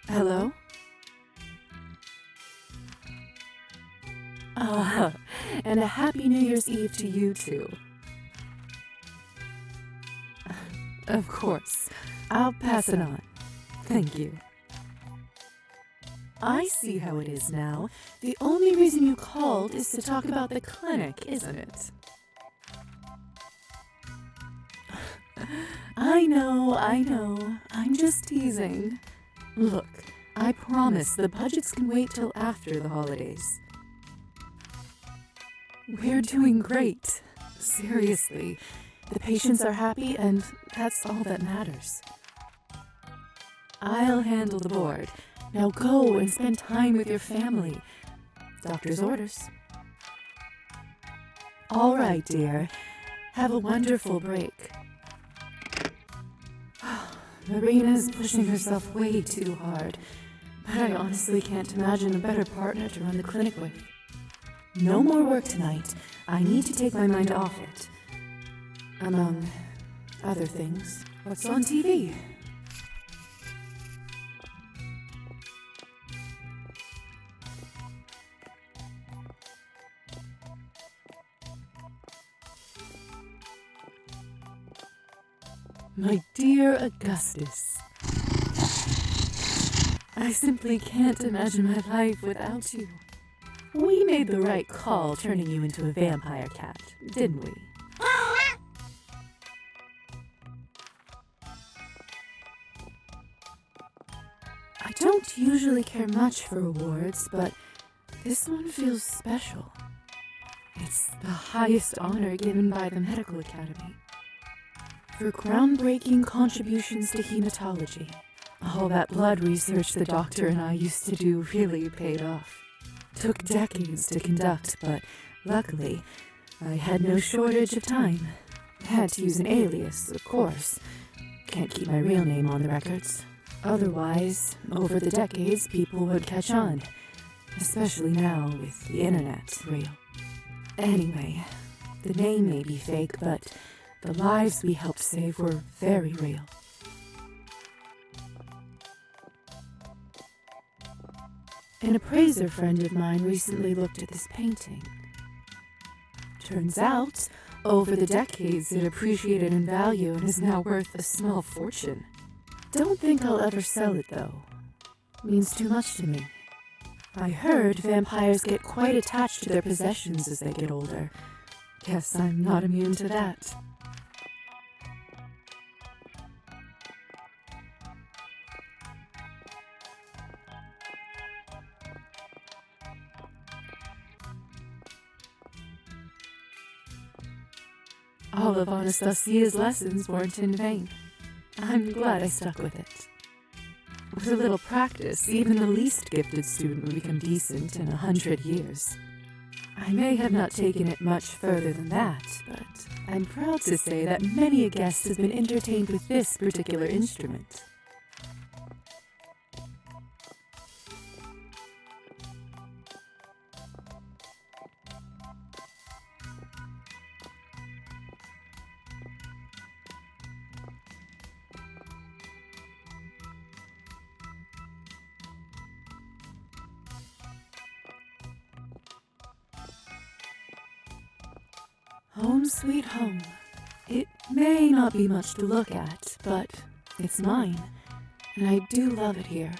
Hello? And a happy New Year's Eve to you too. Of course. I'll pass it on. Thank you. I see how it is now. The only reason you called is to talk about the clinic, isn't it? I know. I'm just teasing. Look, I promise the budgets can wait till after the holidays. We're doing great. Seriously. The patients are happy, and that's all that matters. I'll handle the board. Now go and spend time with your family. Doctor's orders. All right, dear. Have a wonderful break. Marina's pushing herself way too hard, but I honestly can't imagine a better partner to run the clinic with. No more work tonight. I need to take my mind off it. Among other things. What's on TV? My dear Augustus, I simply can't imagine my life without you. We made the right call turning you into a vampire cat, didn't we? I don't usually care much for awards, but this one feels special. It's the highest honor given by the Medical Academy. For groundbreaking contributions to hematology. All that blood research the doctor and I used to do really paid off. Took decades to conduct, but luckily, I had no shortage of time. Had to use an alias, of course. Can't keep my real name on the records. Otherwise, over the decades, people would catch on. Especially now with the internet real. Anyway, the name may be fake, but the lives we helped save were very real. An appraiser friend of mine recently looked at this painting. Turns out, over the decades, it appreciated in value and is now worth a small fortune. Don't think I'll ever sell it, though. Means too much to me. I heard vampires get quite attached to their possessions as they get older. Guess I'm not immune to that. All of Anastasia's lessons weren't in vain. I'm glad I stuck with it. With a little practice, even the least gifted student would become decent in 100 years. I may have not taken it much further than that, but I'm proud to say that many a guest has been entertained with this particular instrument. Home sweet home. It may not be much to look at, but it's mine, and I do love it here.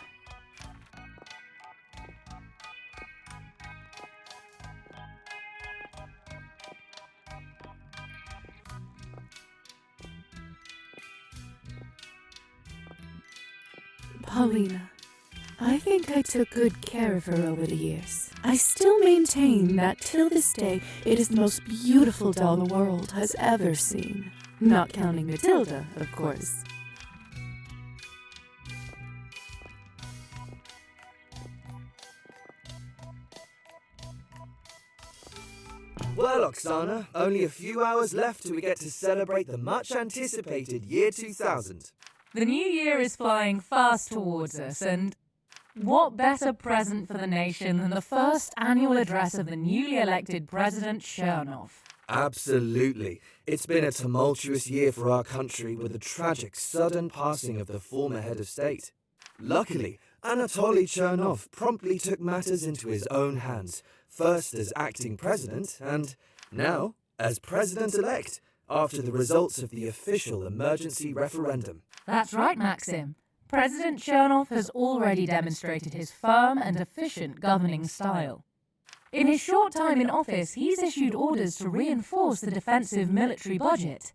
Paulina, I think I took good care of her over the years. I still maintain that till this day, it is the most beautiful doll the world has ever seen. Not counting Matilda, of course. Well, Oksana, only a few hours left till we get to celebrate the much-anticipated year 2000. The new year is flying fast towards us, and what better present for the nation than the first annual address of the newly elected President Chernov? Absolutely. It's been a tumultuous year for our country with the tragic, sudden passing of the former head of state. Luckily, Anatoly Chernov promptly took matters into his own hands, first as acting president and now as president-elect, after the results of the official emergency referendum. That's right, Maxim. President Chernov has already demonstrated his firm and efficient governing style. In his short time in office, he's issued orders to reinforce the defensive military budget,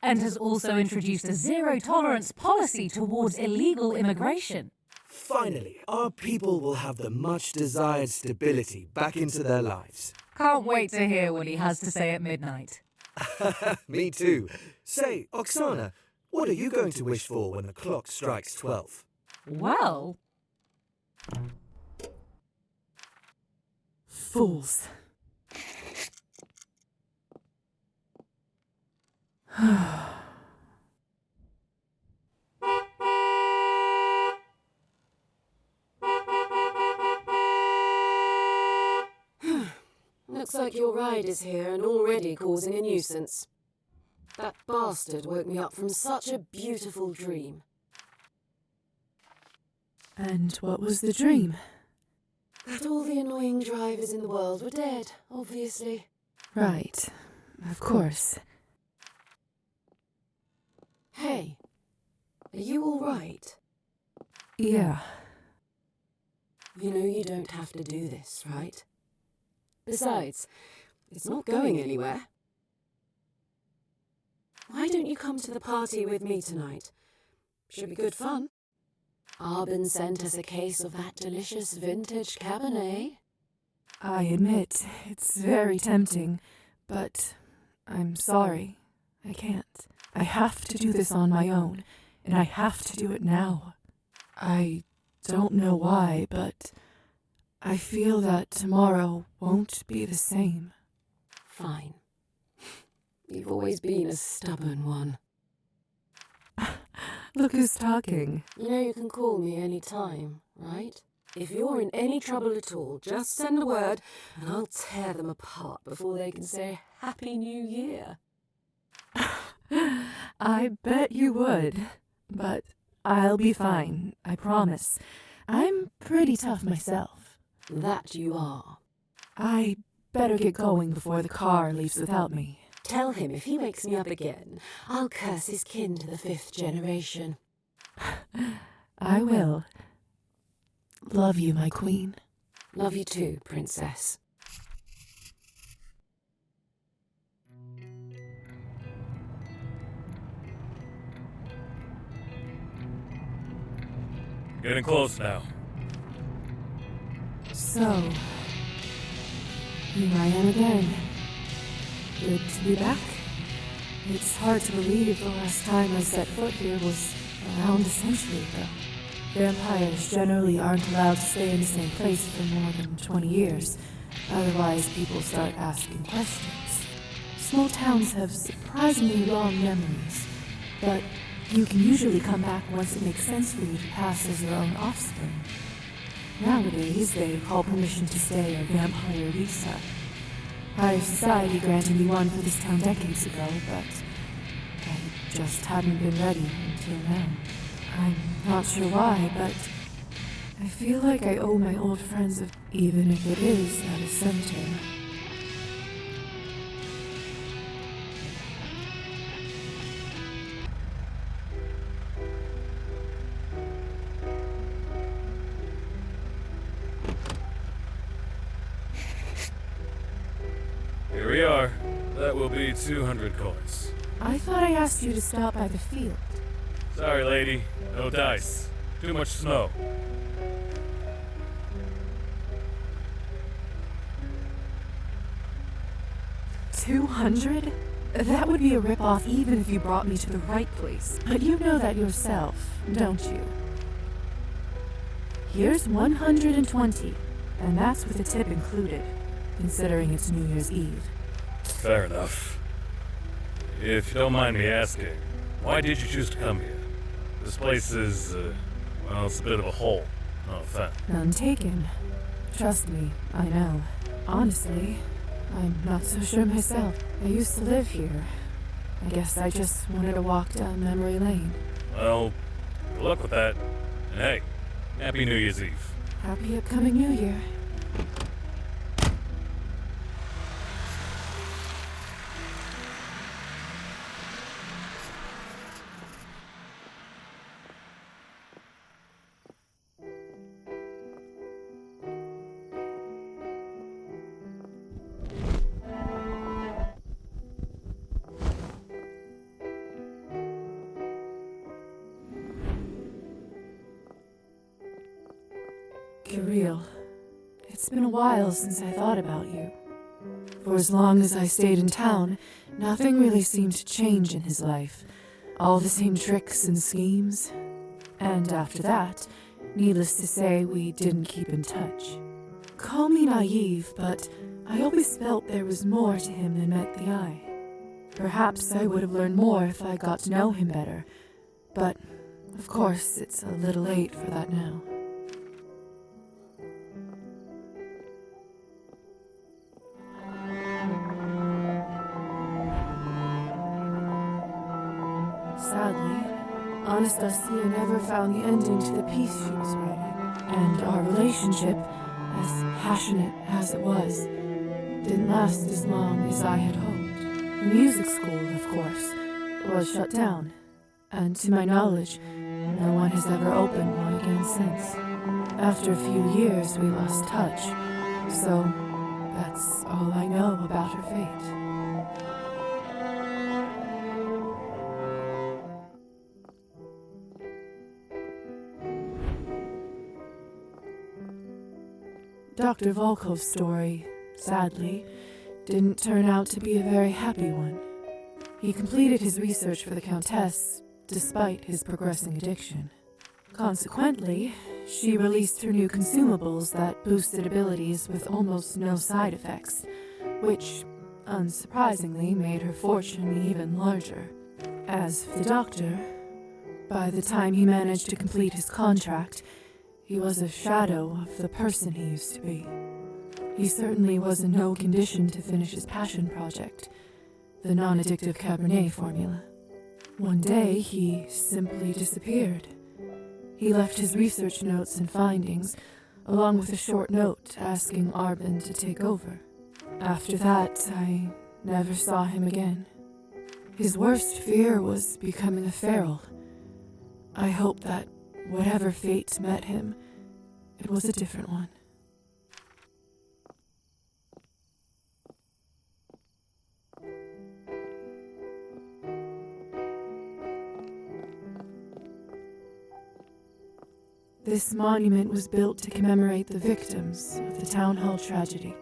and has also introduced a zero-tolerance policy towards illegal immigration. Finally, our people will have the much-desired stability back into their lives. Can't wait to hear what he has to say at midnight. Me too. Say, Oksana, what are you going to wish for when the clock strikes 12? Well... Fools. Looks like your ride is here and already causing a nuisance. That bastard woke me up from such a beautiful dream. And what was the dream? That all the annoying drivers in the world were dead, obviously. Right. Of course. Hey, are you all right? Yeah. You know you don't have to do this, right? Besides, it's not going anywhere. Why don't you come to the party with me tonight? Should be good fun. Arbin sent us a case of that delicious vintage Cabernet. I admit, it's very tempting, but I'm sorry. I can't. I have to do this on my own, and I have to do it now. I don't know why, but I feel that tomorrow won't be the same. Fine. You've always been a stubborn one. Look who's talking. You know you can call me any time, right? If you're in any trouble at all, just send a word and I'll tear them apart before they can say Happy New Year. I bet you would, but I'll be fine, I promise. I'm pretty tough myself. That you are. I better get going before the car leaves without me. Tell him if he wakes me up again, I'll curse his kin to the 5th generation. I will. Love you, my queen. Love you too, princess. Getting close now. So, here I am again. Good to be back. It's hard to believe the last time I set foot here was around a century ago. Vampires generally aren't allowed to stay in the same place for more than 20 years. Otherwise, people start asking questions. Small towns have surprisingly long memories, but you can usually come back once it makes sense for you to pass as your own offspring. Nowadays, they call permission to stay a vampire visa. Higher society granted me one for this town decades ago, but I just hadn't been ready until now. I'm not sure why, but I feel like I owe my old friends, even if it is at a cemetery. Here we are. That will be 200 coins. I thought I asked you to stop by the field. Sorry, lady. No dice. Too much snow. $200? That would be a ripoff even if you brought me to the right place. But you know that yourself, don't you? Here's 120, and that's with a tip included, considering it's New Year's Eve. Fair enough. If you don't mind me asking, why did you choose to come here? This place is, well, it's a bit of a hole. No offense. None taken. Trust me, I know. Honestly, I'm not so sure myself. I used to live here. I guess I just wanted to walk down memory lane. Well, good luck with that. And hey, Happy New Year's Eve. Happy upcoming New Year. Kirill, it's been a while since I thought about you. For as long as I stayed in town, nothing really seemed to change in his life. All the same tricks and schemes. And after that, needless to say, we didn't keep in touch. Call me naive, but I always felt there was more to him than met the eye. Perhaps I would have learned more if I got to know him better. But, of course, it's a little late for that now. sadly, Anastasia never found the ending to the piece she was writing, and our relationship, as passionate as it was, didn't last as long as I had hoped. The music school, of course, was shut down, and to my knowledge, no one has ever opened one again since. After a few years, we lost touch, so that's all I know about her fate. Dr. Volkov's story, sadly, didn't turn out to be a very happy one. He completed his research for the Countess, despite his progressing addiction. Consequently, she released her new consumables that boosted abilities with almost no side effects, which, unsurprisingly, made her fortune even larger. As for the doctor, by the time he managed to complete his contract, he was a shadow of the person he used to be. He certainly was in no condition to finish his passion project, the non-addictive Cabernet formula. One day, he simply disappeared. He left his research notes and findings, along with a short note asking Arbin to take over. After that, I never saw him again. His worst fear was becoming a feral. I hope that whatever fate met him, it was a different one. This monument was built to commemorate the victims of the town hall tragedy.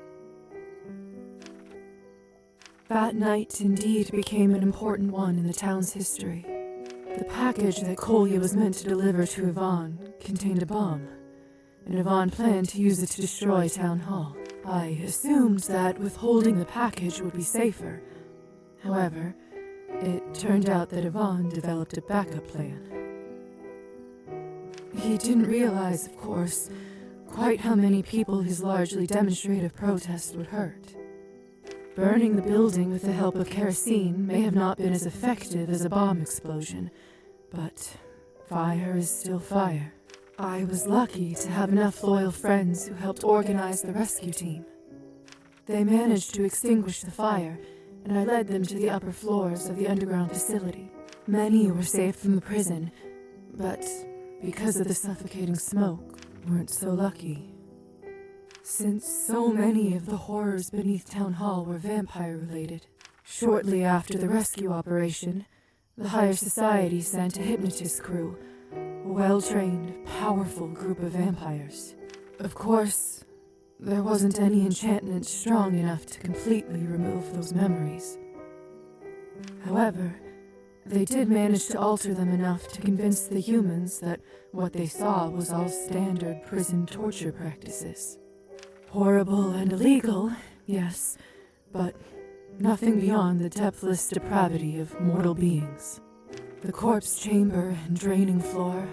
That night indeed became an important one in the town's history. The package that Kolya was meant to deliver to Yvonne contained a bomb, and Yvonne planned to use it to destroy Town Hall. I assumed that withholding the package would be safer. However, it turned out that Yvonne developed a backup plan. He didn't realize, of course, quite how many people his largely demonstrative protest would hurt. Burning the building with the help of kerosene may have not been as effective as a bomb explosion, but fire is still fire. I was lucky to have enough loyal friends who helped organize the rescue team. They managed to extinguish the fire, and I led them to the upper floors of the underground facility. Many were saved from the prison, but because of the suffocating smoke, weren't so lucky. Since so many of the horrors beneath Town Hall were vampire-related, shortly after the rescue operation, the higher society sent a hypnotist crew, a well-trained, powerful group of vampires. Of course, there wasn't any enchantment strong enough to completely remove those memories. However, they did manage to alter them enough to convince the humans that what they saw was all standard prison torture practices. Horrible and illegal, yes, but nothing beyond the depthless depravity of mortal beings. The corpse chamber and draining floor,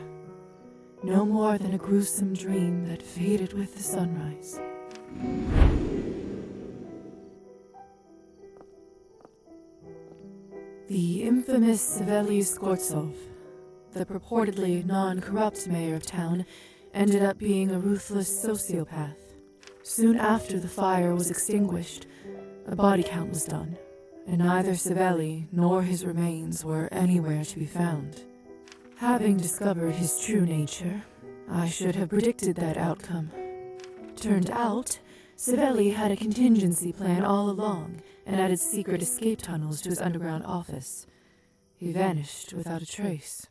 no more than a gruesome dream that faded with the sunrise. The infamous Savely Skvortsov, the purportedly non-corrupt mayor of town, ended up being a ruthless sociopath. Soon after the fire was extinguished, a body count was done, and neither Savely nor his remains were anywhere to be found. Having discovered his true nature, I should have predicted that outcome. Turned out, Savely had a contingency plan all along and added secret escape tunnels to his underground office. He vanished without a trace.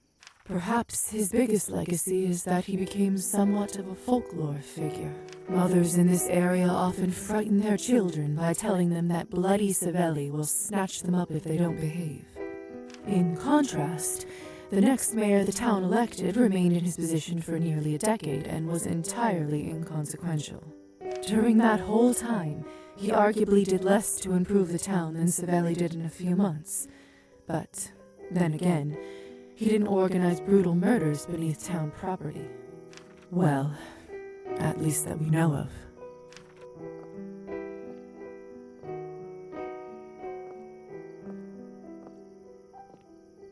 Perhaps his biggest legacy is that he became somewhat of a folklore figure. Mothers in this area often frighten their children by telling them that bloody Savely will snatch them up if they don't behave. In contrast, the next mayor the town elected remained in his position for nearly a decade and was entirely inconsequential. During that whole time, he arguably did less to improve the town than Savely did in a few months. But then again, he didn't organize brutal murders beneath town property. Well, at least that we know of.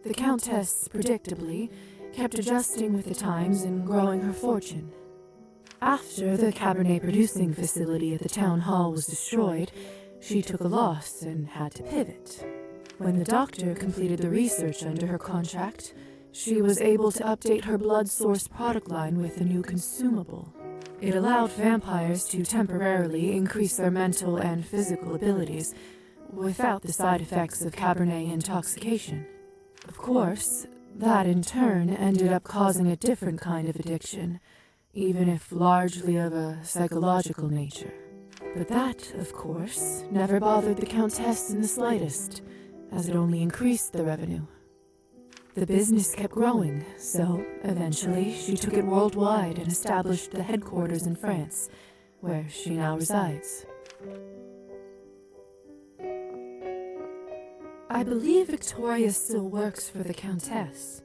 The Countess, predictably, kept adjusting with the times and growing her fortune. After the Cabernet producing facility at the town hall was destroyed, she took a loss and had to pivot. When the doctor completed the research under her contract, she was able to update her blood source product line with a new consumable. It allowed vampires to temporarily increase their mental and physical abilities without the side effects of Cabernet intoxication. Of course, that in turn ended up causing a different kind of addiction, even if largely of a psychological nature. But that, of course, never bothered the Countess in the slightest, as it only increased the revenue. The business kept growing, so eventually she took it worldwide and established the headquarters in France, where she now resides. I believe Victoria still works for the Countess.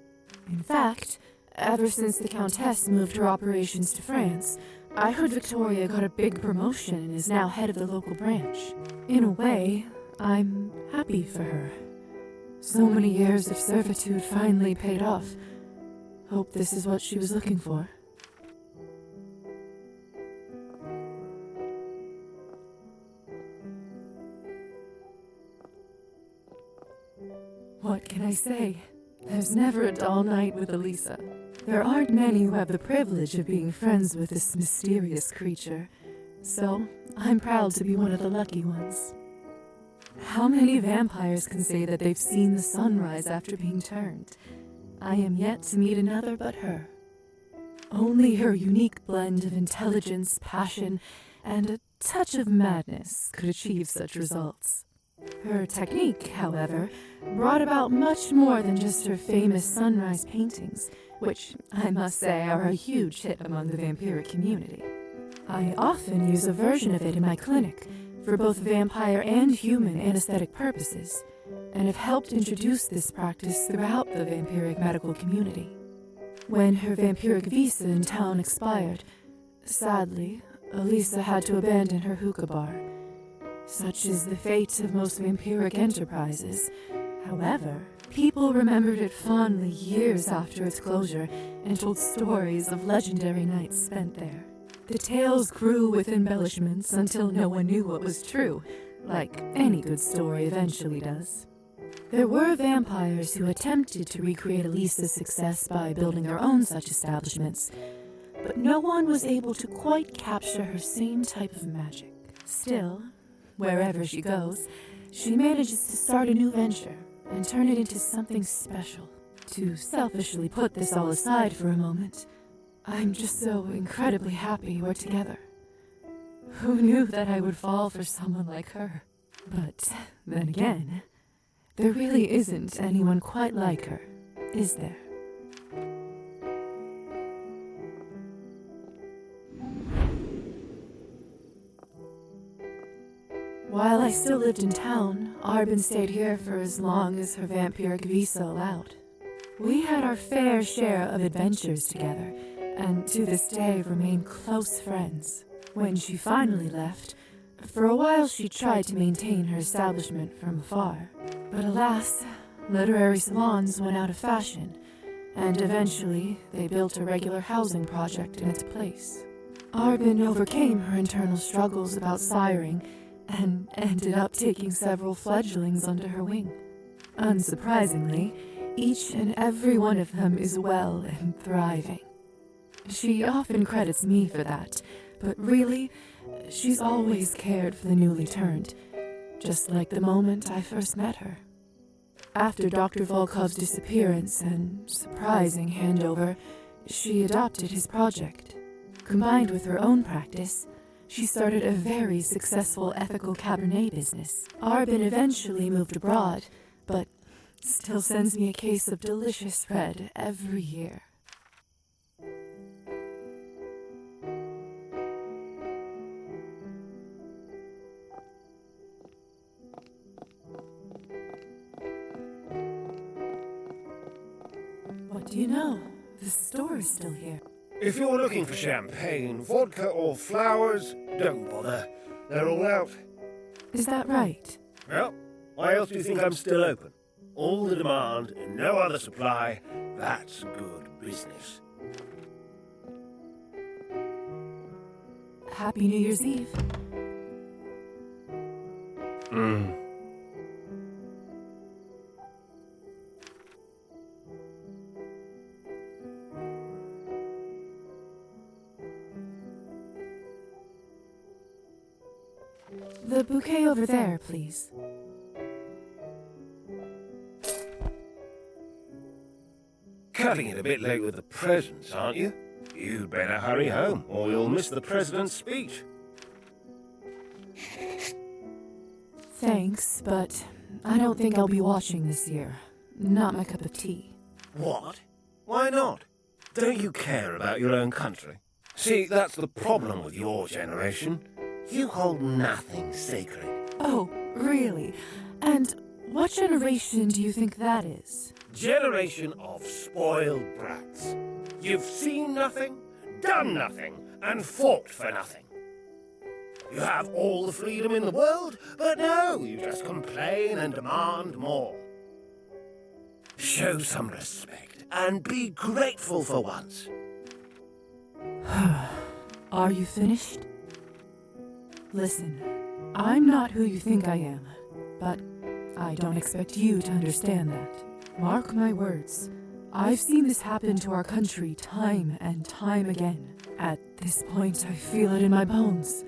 In fact, ever since the Countess moved her operations to France, I heard Victoria got a big promotion and is now head of the local branch. In a way, I'm happy for her. So many years of servitude finally paid off. Hope this is what she was looking for. What can I say? There's never a dull night with Elisa. There aren't many who have the privilege of being friends with this mysterious creature, so I'm proud to be one of the lucky ones. How many vampires can say that they've seen the sunrise after being turned? I am yet to meet another but her. Only her unique blend of intelligence, passion, and a touch of madness could achieve such results. Her technique, however, brought about much more than just her famous sunrise paintings, which I must say are a huge hit among the vampiric community. I often use a version of it in my clinic, for both vampire and human anesthetic purposes, and have helped introduce this practice throughout the vampiric medical community. When her vampiric visa in town expired, sadly, Elisa had to abandon her hookah bar. Such is the fate of most vampiric enterprises. However, people remembered it fondly years after its closure and told stories of legendary nights spent there. The tales grew with embellishments until no one knew what was true, like any good story eventually does. There were vampires who attempted to recreate Elisa's success by building their own such establishments, but no one was able to quite capture her same type of magic. Still, wherever she goes, she manages to start a new venture and turn it into something special. To selfishly put this all aside for a moment, I'm just so incredibly happy we're together. Who knew that I would fall for someone like her? But then again, there really isn't anyone quite like her, is there? While I still lived in town, Arbin stayed here for as long as her vampiric visa allowed. We had our fair share of adventures together, and to this day remain close friends. When she finally left, for a while she tried to maintain her establishment from afar. But alas, literary salons went out of fashion, and eventually they built a regular housing project in its place. Arbin overcame her internal struggles about siring and ended up taking several fledglings under her wing. Unsurprisingly, each and every one of them is well and thriving. She often credits me for that, but really, she's always cared for the newly turned, just like the moment I first met her. After Dr. Volkov's disappearance and surprising handover, she adopted his project. Combined with her own practice, she started a very successful ethical Cabernet business. Arbin eventually moved abroad, but still sends me a case of delicious red every year. What do you know? The store is still here. If you're looking for champagne, vodka, or flowers, don't bother. They're all out. Is that right? Well, why else do you think I'm still open? all the demand and no other supply, that's good business. Happy New Year's Eve. The bouquet over there, please. Cutting it a bit late with the presents, aren't you? You'd better hurry home, or you'll miss the president's speech. Thanks, but I don't think I'll be watching this year. Not my cup of tea. What? Why not? Don't you care about your own country? See, that's the problem with your generation. You hold nothing sacred. Oh, really? And what generation do you think that is? Generation of spoiled brats. You've seen nothing, done nothing, and fought for nothing. You have all the freedom in the world, but no, you just complain and demand more. Show some respect and be grateful for once. Are you finished? Listen, I'm not who you think I am, but I don't expect you to understand that. Mark my words. I've seen this happen to our country time and time again. At this point, I feel it in my bones.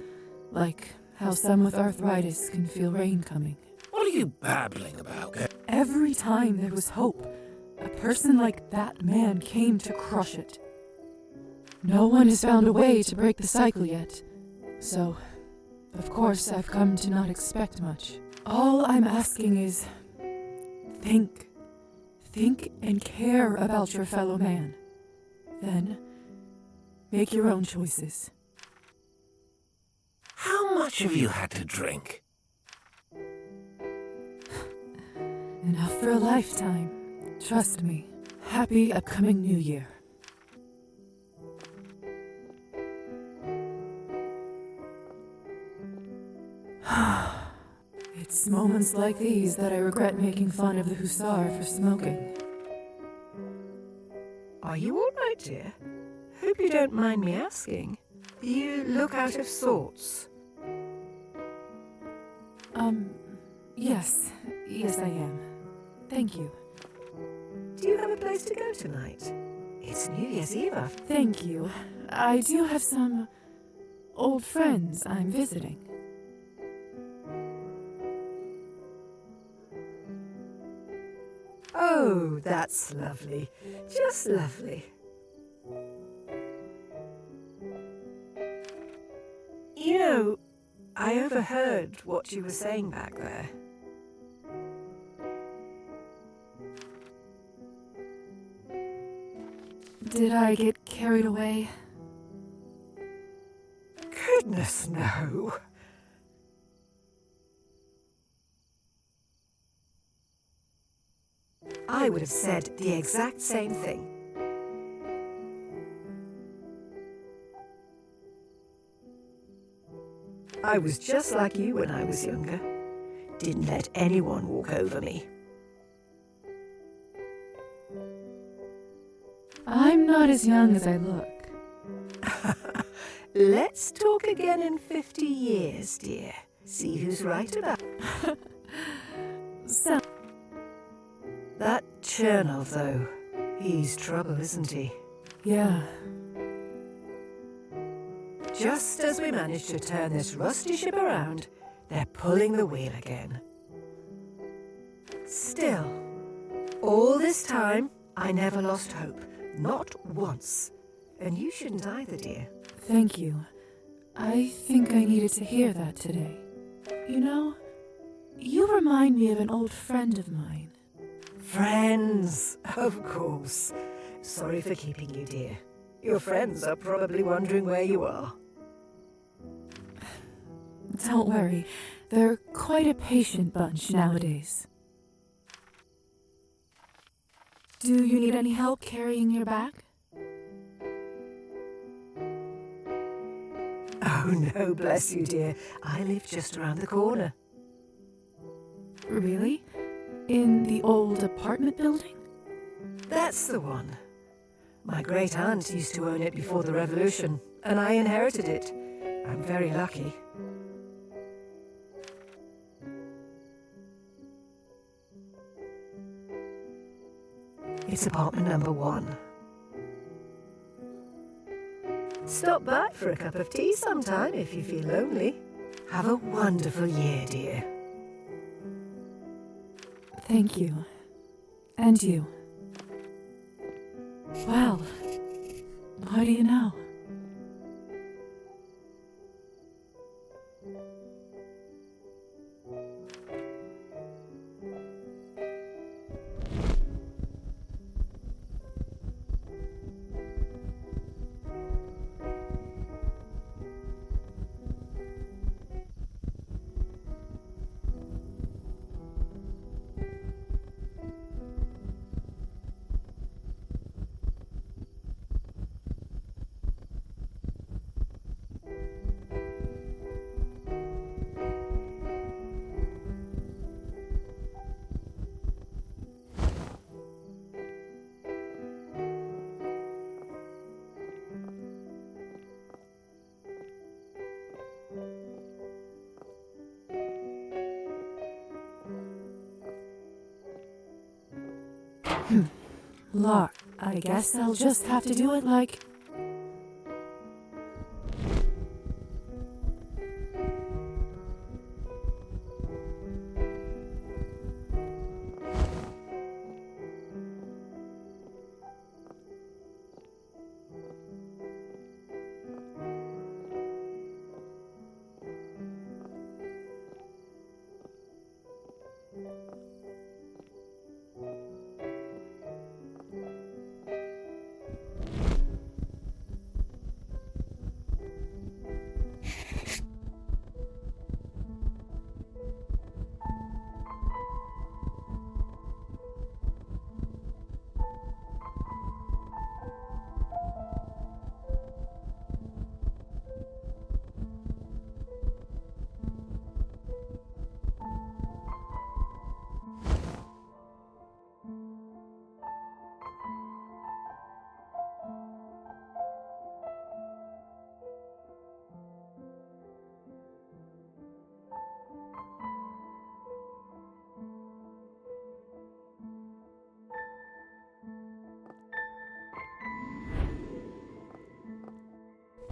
Like how some with arthritis can feel rain coming. What are you babbling about? Every time there was hope, a person like that man came to crush it. No one has found a way to break the cycle yet. So, of course, I've come to not expect much. All I'm asking is, think. Think and care about your fellow man. Then, make your own choices. How much have you had to drink? Enough for a lifetime. Trust me. Happy upcoming New Year. It's moments like these that I regret making fun of the hussar for smoking. Are you all right, dear? Hope you don't mind me asking. You look out of sorts. Yes. Yes, I am. Thank you. Do you have a place to go tonight? It's New Year's Eve. Thank you. I do have some old friends I'm visiting. Oh, that's lovely. Just lovely. You know, I overheard what you were saying back there. Did I get carried away? Goodness, no. I would have said the exact same thing. I was just like you when I was younger. Didn't let anyone walk over me. I'm not as young as I look. Let's talk again in 50 years, dear. See who's right about So, that Chernal, though. He's trouble, isn't he? yeah. Just as we managed to turn this rusty ship around, they're pulling the wheel again. Still, all this time, I never lost hope. Not once. And you shouldn't either, dear. Thank you. I think I needed to hear that today. You know, you remind me of an old friend of mine. Friends, of course. Sorry for keeping you, dear. Your friends are probably wondering where you are. Don't worry, they're quite a patient bunch nowadays. Do you need any help carrying your bag? Oh no, bless you, dear. I live just around the corner. Really? In the old apartment building? That's the one. My great-aunt used to own it before the revolution, and I inherited it. I'm very lucky. It's apartment number 1. Stop by for a cup of tea sometime if you feel lonely. Have a wonderful year, dear. Thank you. And you. Well, what do you know? Lark, I guess I'll just have to do it like...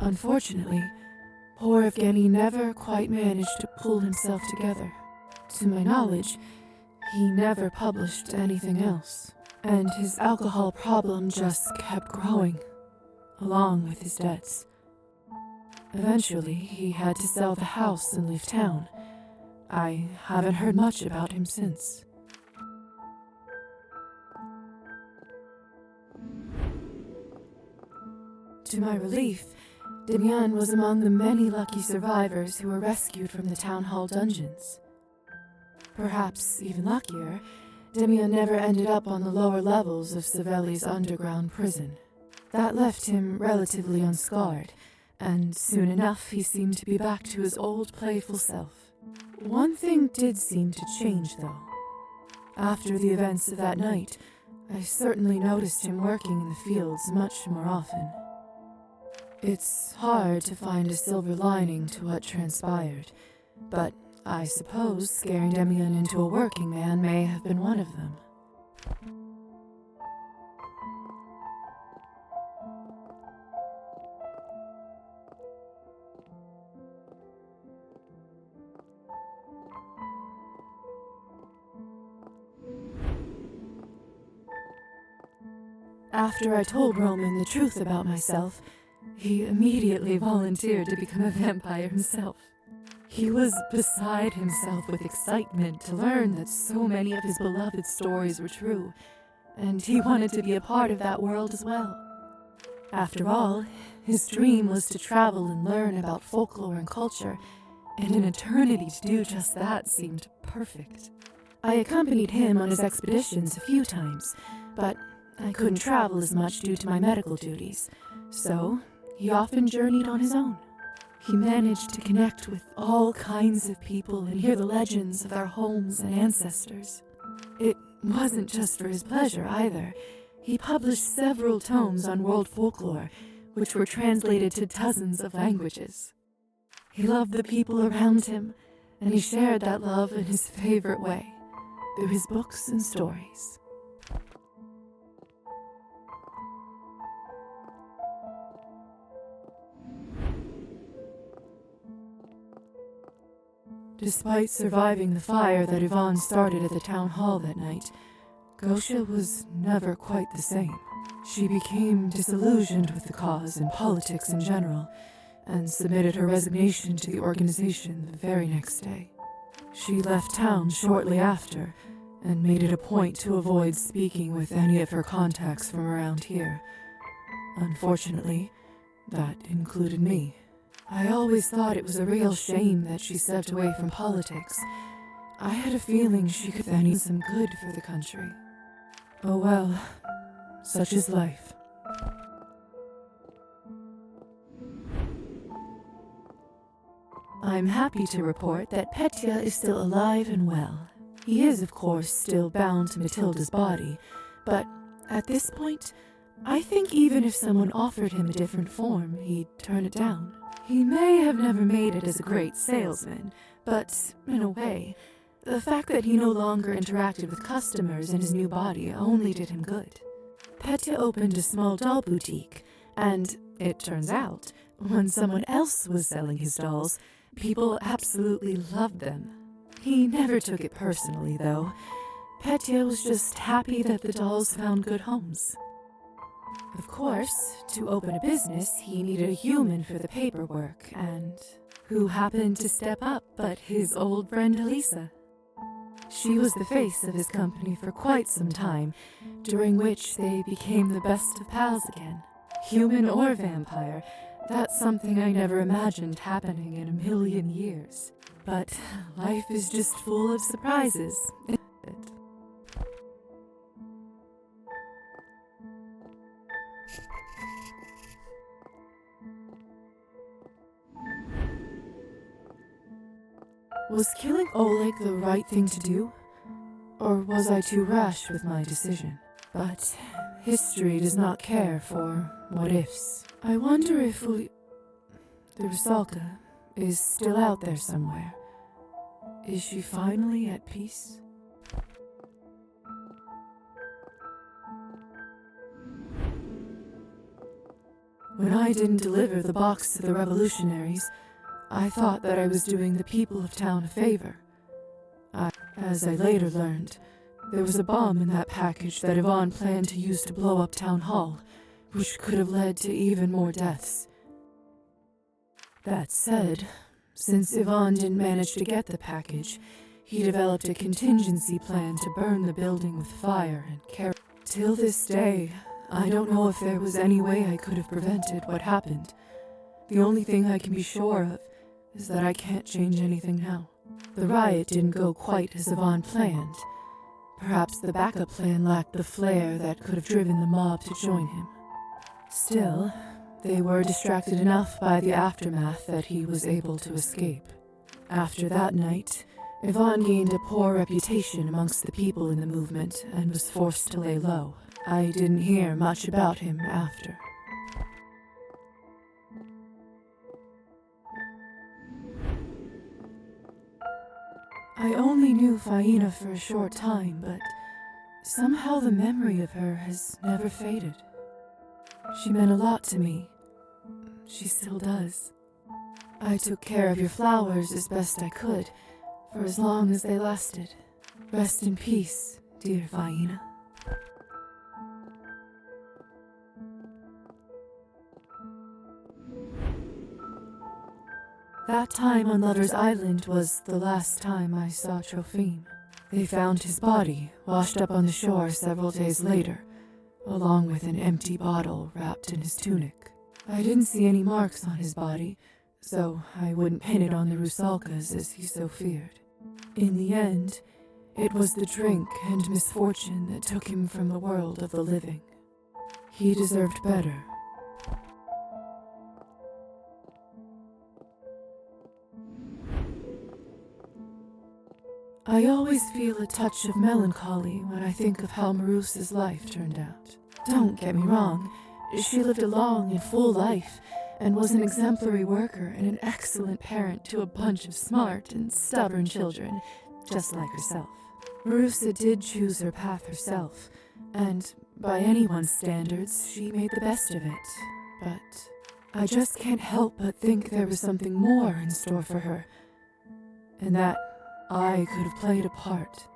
Unfortunately, poor Evgeny never quite managed to pull himself together. To my knowledge, he never published anything else, and his alcohol problem just kept growing, along with his debts. Eventually, he had to sell the house and leave town. I haven't heard much about him since. To my relief, Demian was among the many lucky survivors who were rescued from the town hall dungeons. Perhaps even luckier, Demian never ended up on the lower levels of Savelli's underground prison. That left him relatively unscarred, and soon enough he seemed to be back to his old playful self. One thing did seem to change, though. After the events of that night, I certainly noticed him working in the fields much more often. It's hard to find a silver lining to what transpired, but I suppose scaring Demian into a working man may have been one of them. After I told Roman the truth about myself, he immediately volunteered to become a vampire himself. He was beside himself with excitement to learn that so many of his beloved stories were true, and he wanted to be a part of that world as well. After all, his dream was to travel and learn about folklore and culture, and an eternity to do just that seemed perfect. I accompanied him on his expeditions a few times, but I couldn't travel as much due to my medical duties, so he often journeyed on his own. He managed to connect with all kinds of people and hear the legends of their homes and ancestors. It wasn't just for his pleasure either. He published several tomes on world folklore, which were translated to dozens of languages. He loved the people around him, and he shared that love in his favorite way, through his books and stories. Despite surviving the fire that Yvonne started at the town hall that night, Gosha was never quite the same. She became disillusioned with the cause and politics in general, and submitted her resignation to the organization the very next day. She left town shortly after, and made it a point to avoid speaking with any of her contacts from around here. Unfortunately, that included me. I always thought it was a real shame that she stepped away from politics. I had a feeling she could then do some good for the country. Oh well, such is life. I'm happy to report that Petya is still alive and well. He is, of course, still bound to Matilda's body, but at this point, I think even if someone offered him a different form, he'd turn it down. He may have never made it as a great salesman, but, in a way, the fact that he no longer interacted with customers in his new body only did him good. Petya opened a small doll boutique, and, it turns out, when someone else was selling his dolls, people absolutely loved them. He never took it personally, though. Petya was just happy that the dolls found good homes. Of course, to open a business, he needed a human for the paperwork, and who happened to step up but his old friend Elisa. She was the face of his company for quite some time, during which they became the best of pals again. Human or vampire, that's something I never imagined happening in a million years. But life is just full of surprises, isn't it? Was killing Oleg the right thing to do? Or was I too rash with my decision? But history does not care for what-ifs. I wonder if the Rusalka is still out there somewhere. Is she finally at peace? When I didn't deliver the box to the revolutionaries, I thought that I was doing the people of town a favor. As I later learned, there was a bomb in that package that Yvonne planned to use to blow up Town Hall, which could have led to even more deaths. That said, since Yvonne didn't manage to get the package, he developed a contingency plan to burn the building with fire and carry. Till this day, I don't know if there was any way I could have prevented what happened. The only thing I can be sure of is that I can't change anything now. The riot didn't go quite as Yvonne planned. Perhaps the backup plan lacked the flair that could have driven the mob to join him. Still, they were distracted enough by the aftermath that he was able to escape. After that night, Yvonne gained a poor reputation amongst the people in the movement and was forced to lay low. I didn't hear much about him after. I only knew Faina for a short time, but somehow the memory of her has never faded. She meant a lot to me. She still does. I took care of your flowers as best I could, for as long as they lasted. Rest in peace, dear Faina. That time on Lover's Island was the last time I saw Trophime. They found his body washed up on the shore several days later, along with an empty bottle wrapped in his tunic. I didn't see any marks on his body, so I wouldn't pin it on the Rusalkas as he so feared. In the end, it was the drink and misfortune that took him from the world of the living. He deserved better. I always feel a touch of melancholy when I think of how Marusa's life turned out. Don't get me wrong, she lived a long and full life and was an exemplary worker and an excellent parent to a bunch of smart and stubborn children, just like herself. Marusa did choose her path herself, and by anyone's standards, she made the best of it. But I just can't help but think there was something more in store for her, and that I could have played a part.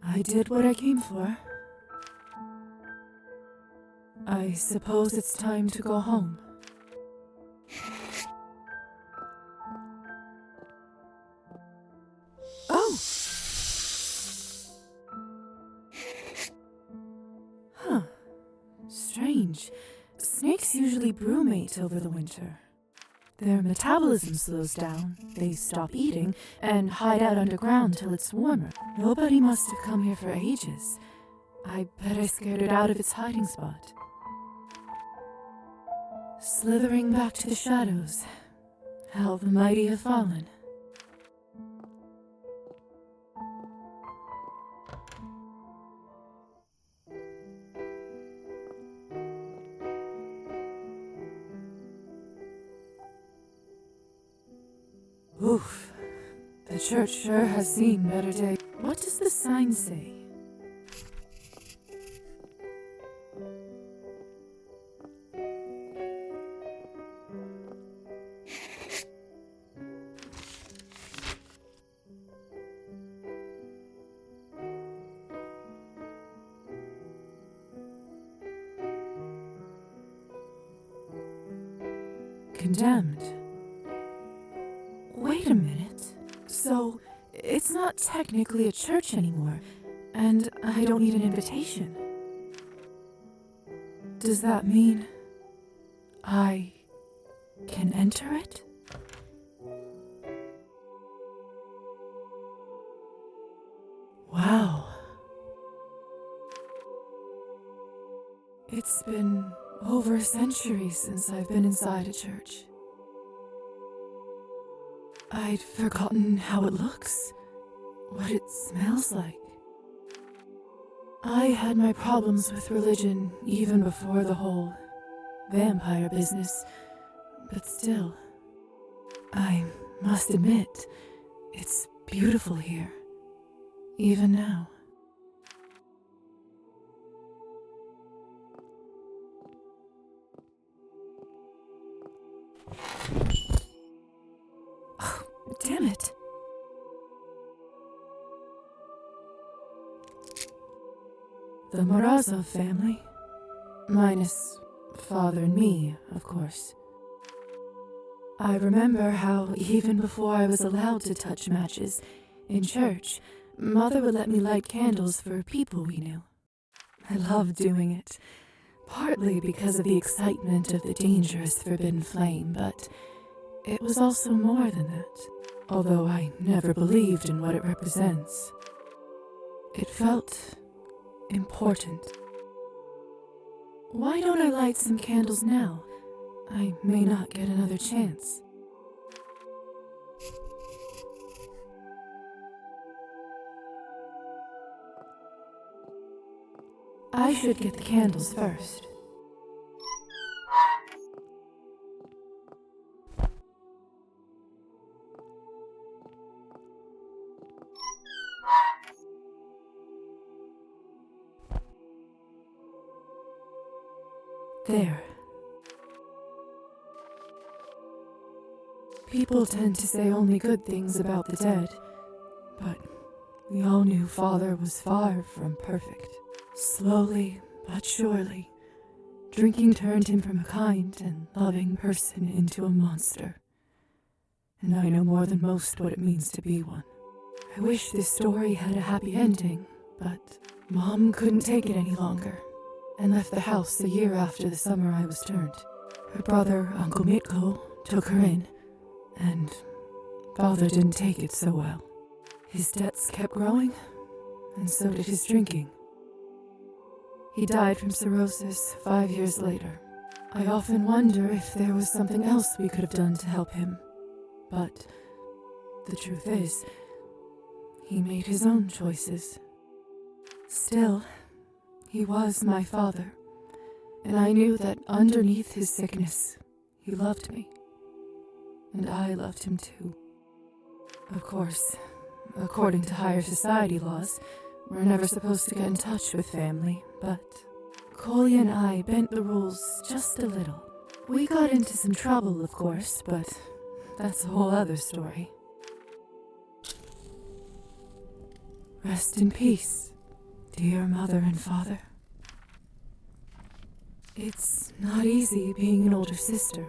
I did what I came for. I suppose it's time to go home. Oh! Huh. Strange. Snakes usually brumate over the winter. Their metabolism slows down, they stop eating, and hide out underground till it's warmer. Nobody must have come here for ages. I bet I scared it out of its hiding spot. Slithering back to the shadows. How the mighty have fallen. Oof. The church sure has seen better days. What does the sign say? Condemned. Wait a minute. So, it's not technically a church anymore, and I don't need an invitation. Does that mean I can enter it? Wow. It's been over a century since I've been inside a church. I'd forgotten how it looks, what it smells like. I had my problems with religion even before the whole vampire business, but still, I must admit, it's beautiful here, even now. Damn it. The Morozov family. Minus father and me, of course. I remember how, even before I was allowed to touch matches, in church, Mother would let me light candles for people we knew. I loved doing it, partly because of the excitement of the dangerous forbidden flame, but it was also more than that. Although I never believed in what it represents. It felt important. Why don't I light some candles now? I may not get another chance. I should get the candles first. There. People tend to say only good things about the dead, but we all knew Father was far from perfect. Slowly but surely, drinking turned him from a kind and loving person into a monster. And I know more than most what it means to be one. I wish this story had a happy ending, but Mom couldn't take it any longer, and left the house a year after the summer I was turned. Her brother, Uncle Mitko, took her in, and Father didn't take it so well. His debts kept growing, and so did his drinking. He died from cirrhosis 5 years later. I often wonder if there was something else we could have done to help him. But the truth is, he made his own choices. Still, he was my father, and I knew that underneath his sickness, he loved me. And I loved him too. Of course, according to higher society laws, we're never supposed to get in touch with family, but Kolya and I bent the rules just a little. We got into some trouble, of course, but that's a whole other story. Rest in peace, dear mother and father. It's not easy being an older sister,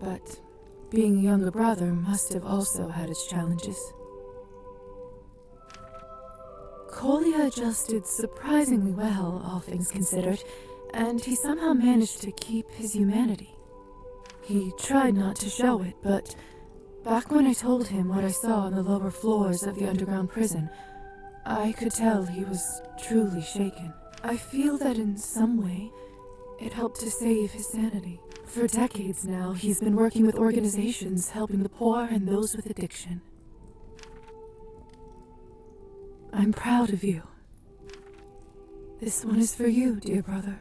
but being a younger brother must have also had its challenges. Kolya adjusted surprisingly well, all things considered, and he somehow managed to keep his humanity. He tried not to show it, but back when I told him what I saw on the lower floors of the underground prison, I could tell he was truly shaken. I feel that in some way, it helped to save his sanity. For decades now, he's been working with organizations helping the poor and those with addiction. I'm proud of you. This one is for you, dear brother.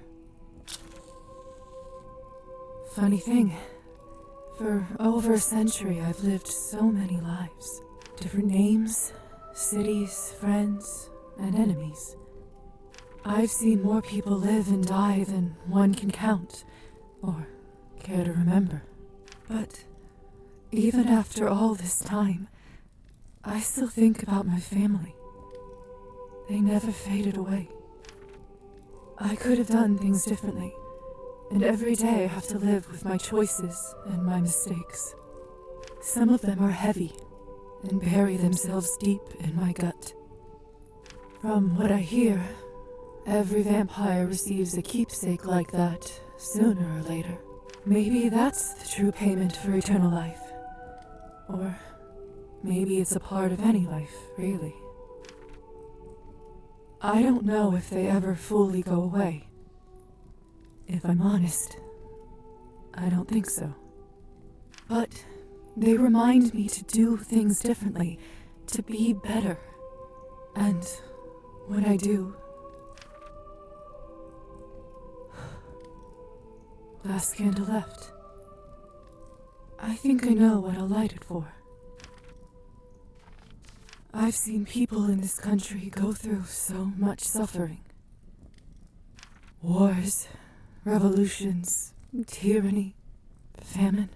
Funny thing, for over a century I've lived so many lives. Different names, cities, friends, and enemies. I've seen more people live and die than one can count, or care to remember. But even after all this time, I still think about my family. They never faded away. I could have done things differently, and every day I have to live with my choices and my mistakes. Some of them are heavy and bury themselves deep in my gut. From what I hear, every vampire receives a keepsake like that sooner or later. Maybe that's the true payment for eternal life. Or maybe it's a part of any life, really. I don't know if they ever fully go away. If I'm honest, I don't think so. But they remind me to do things differently, to be better. And when I do... Last candle left. I think I know what I'll light it for. I've seen people in this country go through so much suffering. Wars, revolutions, tyranny, famine.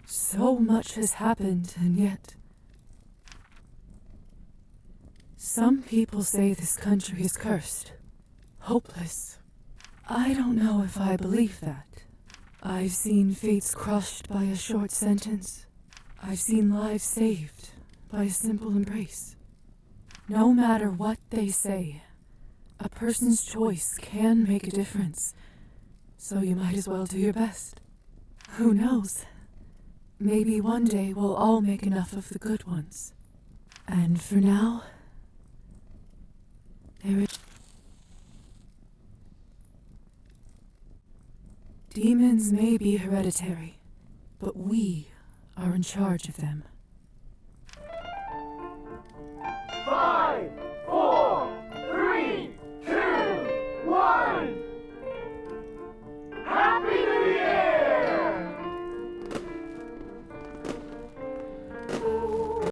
So much has happened, and yet... Some people say this country is cursed, hopeless. I don't know if I believe that. I've seen fates crushed by a short sentence. I've seen lives saved by a simple embrace. No matter what they say, a person's choice can make a difference, so you might as well do your best. Who knows? Maybe one day we'll all make enough of the good ones. And for now, there is... Demons may be hereditary, but we are in charge of them.